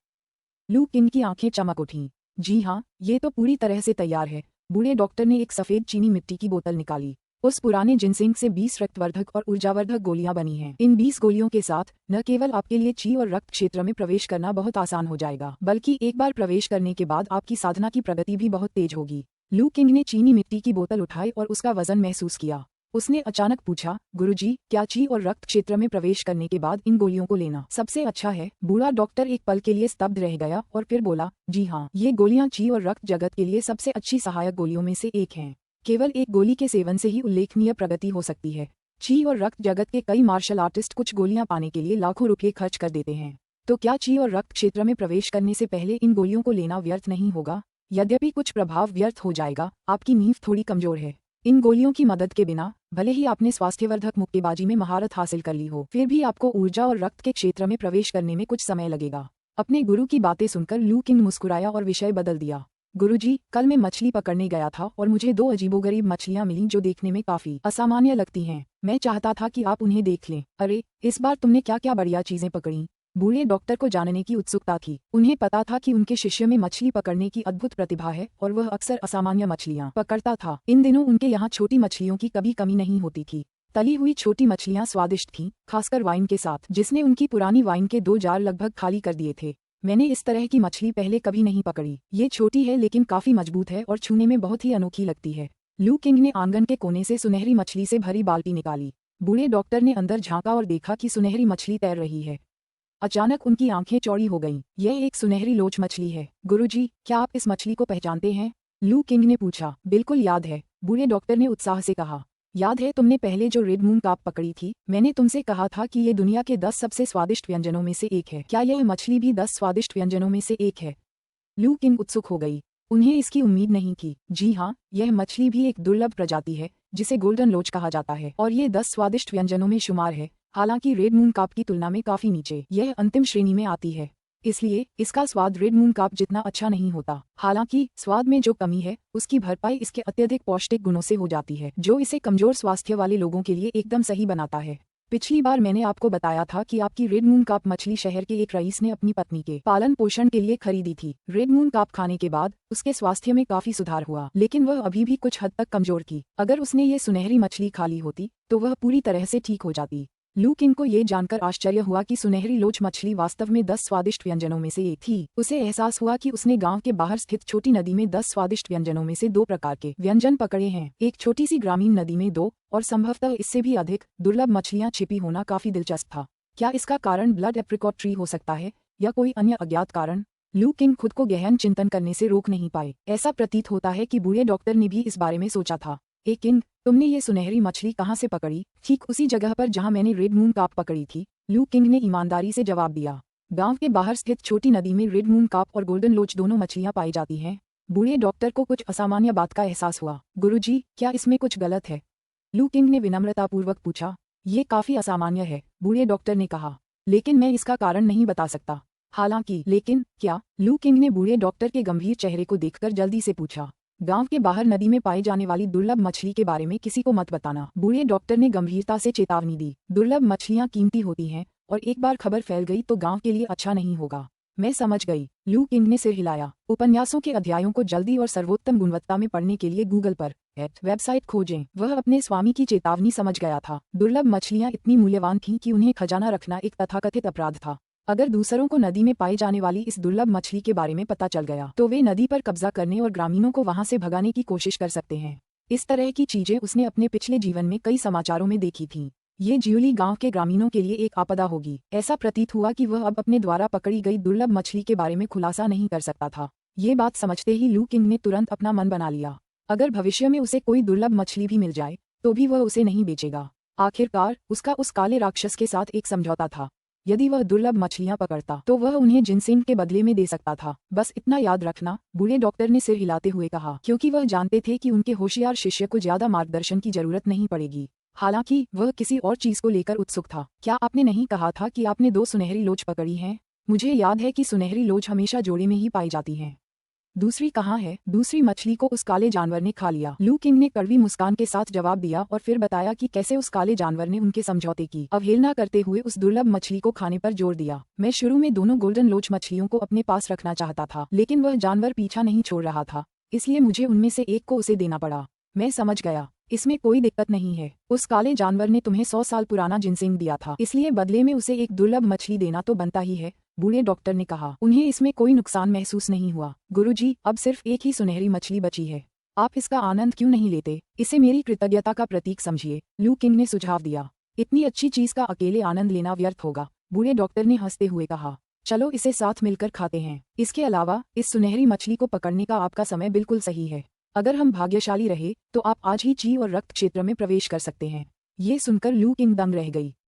लू किंग की आंखें चमक उठीं। जी हाँ, ये तो पूरी तरह से तैयार है। बूढ़े डॉक्टर ने एक सफेद चीनी मिट्टी की बोतल निकाली। उस पुराने जिनसेंग से 20 रक्तवर्धक और ऊर्जावर्धक गोलियां बनी हैं। इन 20 गोलियों के साथ न केवल आपके लिए ची और रक्त क्षेत्र में प्रवेश करना बहुत आसान हो जाएगा, बल्कि एक बार प्रवेश करने के बाद आपकी साधना की प्रगति भी बहुत तेज होगी। लू किंग ने चीनी मिट्टी की बोतल उठाई और उसका वजन महसूस किया। उसने अचानक पूछा, गुरुजी, क्या ची और रक्त क्षेत्र में प्रवेश करने के बाद इन गोलियों को लेना सबसे अच्छा है? बूढ़ा डॉक्टर एक पल के लिए स्तब्ध रह गया और फिर बोला, जी हाँ, ये गोलियां ची और रक्त जगत के लिए सबसे अच्छी सहायक गोलियों में से एक हैं। केवल एक गोली के सेवन से ही उल्लेखनीय प्रगति हो सकती है। ची और रक्त जगत के कई मार्शल आर्टिस्ट कुछ गोलियां पाने के लिए लाखों रुपये खर्च कर देते हैं। तो क्या ची और रक्त क्षेत्र में प्रवेश करने से पहले इन गोलियों को लेना व्यर्थ नहीं होगा? यद्यपि कुछ प्रभाव व्यर्थ हो जाएगा, आपकी नींव थोड़ी कमजोर है। इन गोलियों की मदद के बिना भले ही आपने स्वास्थ्यवर्धक मुक्केबाजी में महारत हासिल कर ली हो, फिर भी आपको ऊर्जा और रक्त के क्षेत्र में प्रवेश करने में कुछ समय लगेगा। अपने गुरु की बातें सुनकर लू किंग मुस्कुराया और विषय बदल दिया। गुरुजी, कल मैं मछली पकड़ने गया था और मुझे 2 अजीबोगरीब मछलियां मिलीं जो देखने में काफी असामान्य लगती हैं। मैं चाहता था कि आप उन्हें देख लें। अरे, इस बार तुमने क्या क्या बढ़िया चीजें पकड़ी? बूढ़े डॉक्टर को जानने की उत्सुकता थी। उन्हें पता था कि उनके शिष्य में मछली पकड़ने की अद्भुत प्रतिभा है और वह अक्सर असामान्य मछलियां पकड़ता था। इन दिनों उनके यहाँ छोटी मछलियों की कभी कमी नहीं होती थी। तली हुई छोटी मछलियां स्वादिष्ट थीं, खासकर वाइन के साथ, जिसने उनकी पुरानी वाइन के 2 जार लगभग खाली कर दिए थे। मैंने इस तरह की मछली पहले कभी नहीं पकड़ी। ये छोटी है लेकिन काफी मजबूत है और छूने में बहुत ही अनोखी लगती है। लू किंग ने आंगन के कोने से सुनहरी मछली से भरी बाल्टी निकाली। बूढ़े डॉक्टर ने अंदर झांका और देखा कि सुनहरी मछली तैर रही है। अचानक उनकी आंखें चौड़ी हो गईं। यह एक सुनहरी लोच मछली है। गुरुजी, क्या आप इस मछली को पहचानते हैं? लू किंग ने पूछा। बिल्कुल याद है, बूढ़े डॉक्टर ने उत्साह से कहा। याद है तुमने पहले जो रेड मून कार्प पकड़ी थी? मैंने तुमसे कहा था कि ये दुनिया के 10 सबसे स्वादिष्ट व्यंजनों में से एक है। क्या यह मछली भी 10 स्वादिष्ट व्यंजनों में से एक है? लू किंग उत्सुक हो गई। उन्हें इसकी उम्मीद नहीं थी। जी हाँ, यह मछली भी एक दुर्लभ प्रजाति है जिसे गोल्डन लोच कहा जाता है और ये 10 स्वादिष्ट व्यंजनों में शुमार है। हालांकि रेड मून कार्प की तुलना में काफी नीचे, यह अंतिम श्रेणी में आती है। इसलिए इसका स्वाद रेड मून कार्प जितना अच्छा नहीं होता। हालांकि स्वाद में जो कमी है उसकी भरपाई इसके अत्यधिक पौष्टिक गुणों से हो जाती है, जो इसे कमजोर स्वास्थ्य वाले लोगों के लिए एकदम सही बनाता है। पिछली बार मैंने आपको बताया था कि आपकी रेड मून कार्प मछली शहर के एक रईस ने अपनी पत्नी के पालन पोषण के लिए खरीदी थी। रेड मून कार्प खाने के बाद उसके स्वास्थ्य में काफी सुधार हुआ, लेकिन वह अभी भी कुछ हद तक कमजोर थी। अगर उसने ये सुनहरी मछली खा ली होती तो वह पूरी तरह से ठीक हो जाती। लू किंग को ये जानकर आश्चर्य हुआ कि सुनहरी लोच मछली वास्तव में 10 स्वादिष्ट व्यंजनों में से एक थी। उसे एहसास हुआ कि उसने गांव के बाहर स्थित छोटी नदी में 10 स्वादिष्ट व्यंजनों में से 2 प्रकार के व्यंजन पकड़े हैं। एक छोटी सी ग्रामीण नदी में 2 और संभवतः इससे भी अधिक दुर्लभ मछलियां छिपी होना काफी दिलचस्प था। क्या इसका कारण ब्लड एप्रिकॉट ट्री हो सकता है या कोई अन्य अज्ञात कारण? लू किंग खुद को गहन चिंतन करने से रोक नहीं पाए। ऐसा प्रतीत होता है कि बूढ़े डॉक्टर ने भी इस बारे में सोचा था। ए किंग, तुमने ये सुनहरी मछली कहाँ से पकड़ी? ठीक उसी जगह पर जहाँ मैंने रेड मून कार्प पकड़ी थी, लू किंग ने ईमानदारी से जवाब दिया। गांव के बाहर स्थित छोटी नदी में रेड मून कार्प और गोल्डन लोच दोनों मछलियां पाई जाती हैं। बूढ़े डॉक्टर को कुछ असामान्य बात का एहसास हुआ। गुरुजी, क्या इसमें कुछ गलत है? लू किंग ने विनम्रतापूर्वक पूछा। ये काफी असामान्य है, बूढ़े डॉक्टर ने कहा, लेकिन मैं इसका कारण नहीं बता सकता। हालांकि लेकिन क्या? लू किंग ने बूढ़े डॉक्टर के गंभीर चेहरे को देखकर जल्दी से पूछा। गांव के बाहर नदी में पाई जाने वाली दुर्लभ मछली के बारे में किसी को मत बताना, बूढ़े डॉक्टर ने गंभीरता से चेतावनी दी। दुर्लभ मछलियां कीमती होती हैं और एक बार खबर फैल गई तो गांव के लिए अच्छा नहीं होगा। मैं समझ गई, लू किंग ने सिर हिलाया। उपन्यासों के अध्यायों को जल्दी और सर्वोत्तम गुणवत्ता में पढ़ने के लिए गूगल पर वेबसाइट खोजें। वह अपने स्वामी की चेतावनी समझ गया था। दुर्लभ मछलियां इतनी मूल्यवान थीं कि उन्हें खजाना रखना एक तथाकथित अपराध था। अगर दूसरों को नदी में पाई जाने वाली इस दुर्लभ मछली के बारे में पता चल गया तो वे नदी पर कब्जा करने और ग्रामीणों को वहां से भगाने की कोशिश कर सकते हैं। इस तरह की चीजें उसने अपने पिछले जीवन में कई समाचारों में देखी थीं। ये ज्यूली गांव के ग्रामीणों के लिए एक आपदा होगी। ऐसा प्रतीत हुआ कि वह अब अपने द्वारा पकड़ी गई दुर्लभ मछली के बारे में खुलासा नहीं कर सकता था। ये बात समझते ही लू किंग ने तुरंत अपना मन बना लिया। अगर भविष्य में उसे कोई दुर्लभ मछली भी मिल जाए तो भी वह उसे नहीं बेचेगा। आखिरकार उसका उस काले राक्षस के साथ एक समझौता था। यदि वह दुर्लभ मछलियां पकड़ता तो वह उन्हें जिनसेंग के बदले में दे सकता था। बस इतना याद रखना, बूढ़े डॉक्टर ने सिर हिलाते हुए कहा, क्योंकि वह जानते थे कि उनके होशियार शिष्य को ज्यादा मार्गदर्शन की जरूरत नहीं पड़ेगी। हालांकि वह किसी और चीज को लेकर उत्सुक था। क्या आपने नहीं कहा था कि आपने 2 सुनहरी लोच पकड़ी हैं? मुझे याद है कि सुनहरी लोच हमेशा जोड़े में ही पाई जाती हैं। दूसरी कहाँ है? दूसरी मछली को उस काले जानवर ने खा लिया। लू किंग ने कड़वी मुस्कान के साथ जवाब दिया और फिर बताया कि कैसे उस काले जानवर ने उनके समझौते की अवहेलना करते हुए उस दुर्लभ मछली को खाने पर जोर दिया। मैं शुरू में दोनों गोल्डन लोच मछलियों को अपने पास रखना चाहता था, लेकिन वह जानवर पीछा नहीं छोड़ रहा था, इसलिए मुझे उनमें से एक को उसे देना पड़ा। मैं समझ गया, इसमें कोई दिक्कत नहीं है। उस काले जानवर ने तुम्हें 100 साल पुराना जिनसेंग दिया था, इसलिए बदले में उसे एक दुर्लभ मछली देना तो बनता ही है, बूढ़े डॉक्टर ने कहा। उन्हें इसमें कोई नुकसान महसूस नहीं हुआ। गुरुजी, अब सिर्फ एक ही सुनहरी मछली बची है, आप इसका आनंद क्यों नहीं लेते? इसे मेरी कृतज्ञता का प्रतीक समझिए, लू किंग ने सुझाव दिया। इतनी अच्छी चीज का अकेले आनंद लेना व्यर्थ होगा, बूढ़े डॉक्टर ने हंसते हुए कहा। चलो इसे साथ मिलकर खाते हैं। इसके अलावा इस सुनहरी मछली को पकड़ने का आपका समय बिल्कुल सही है। अगर हम भाग्यशाली रहे तो आप आज ही ची और रक्त क्षेत्र में प्रवेश कर सकते हैं। ये सुनकर लू किंग दंग रह गई।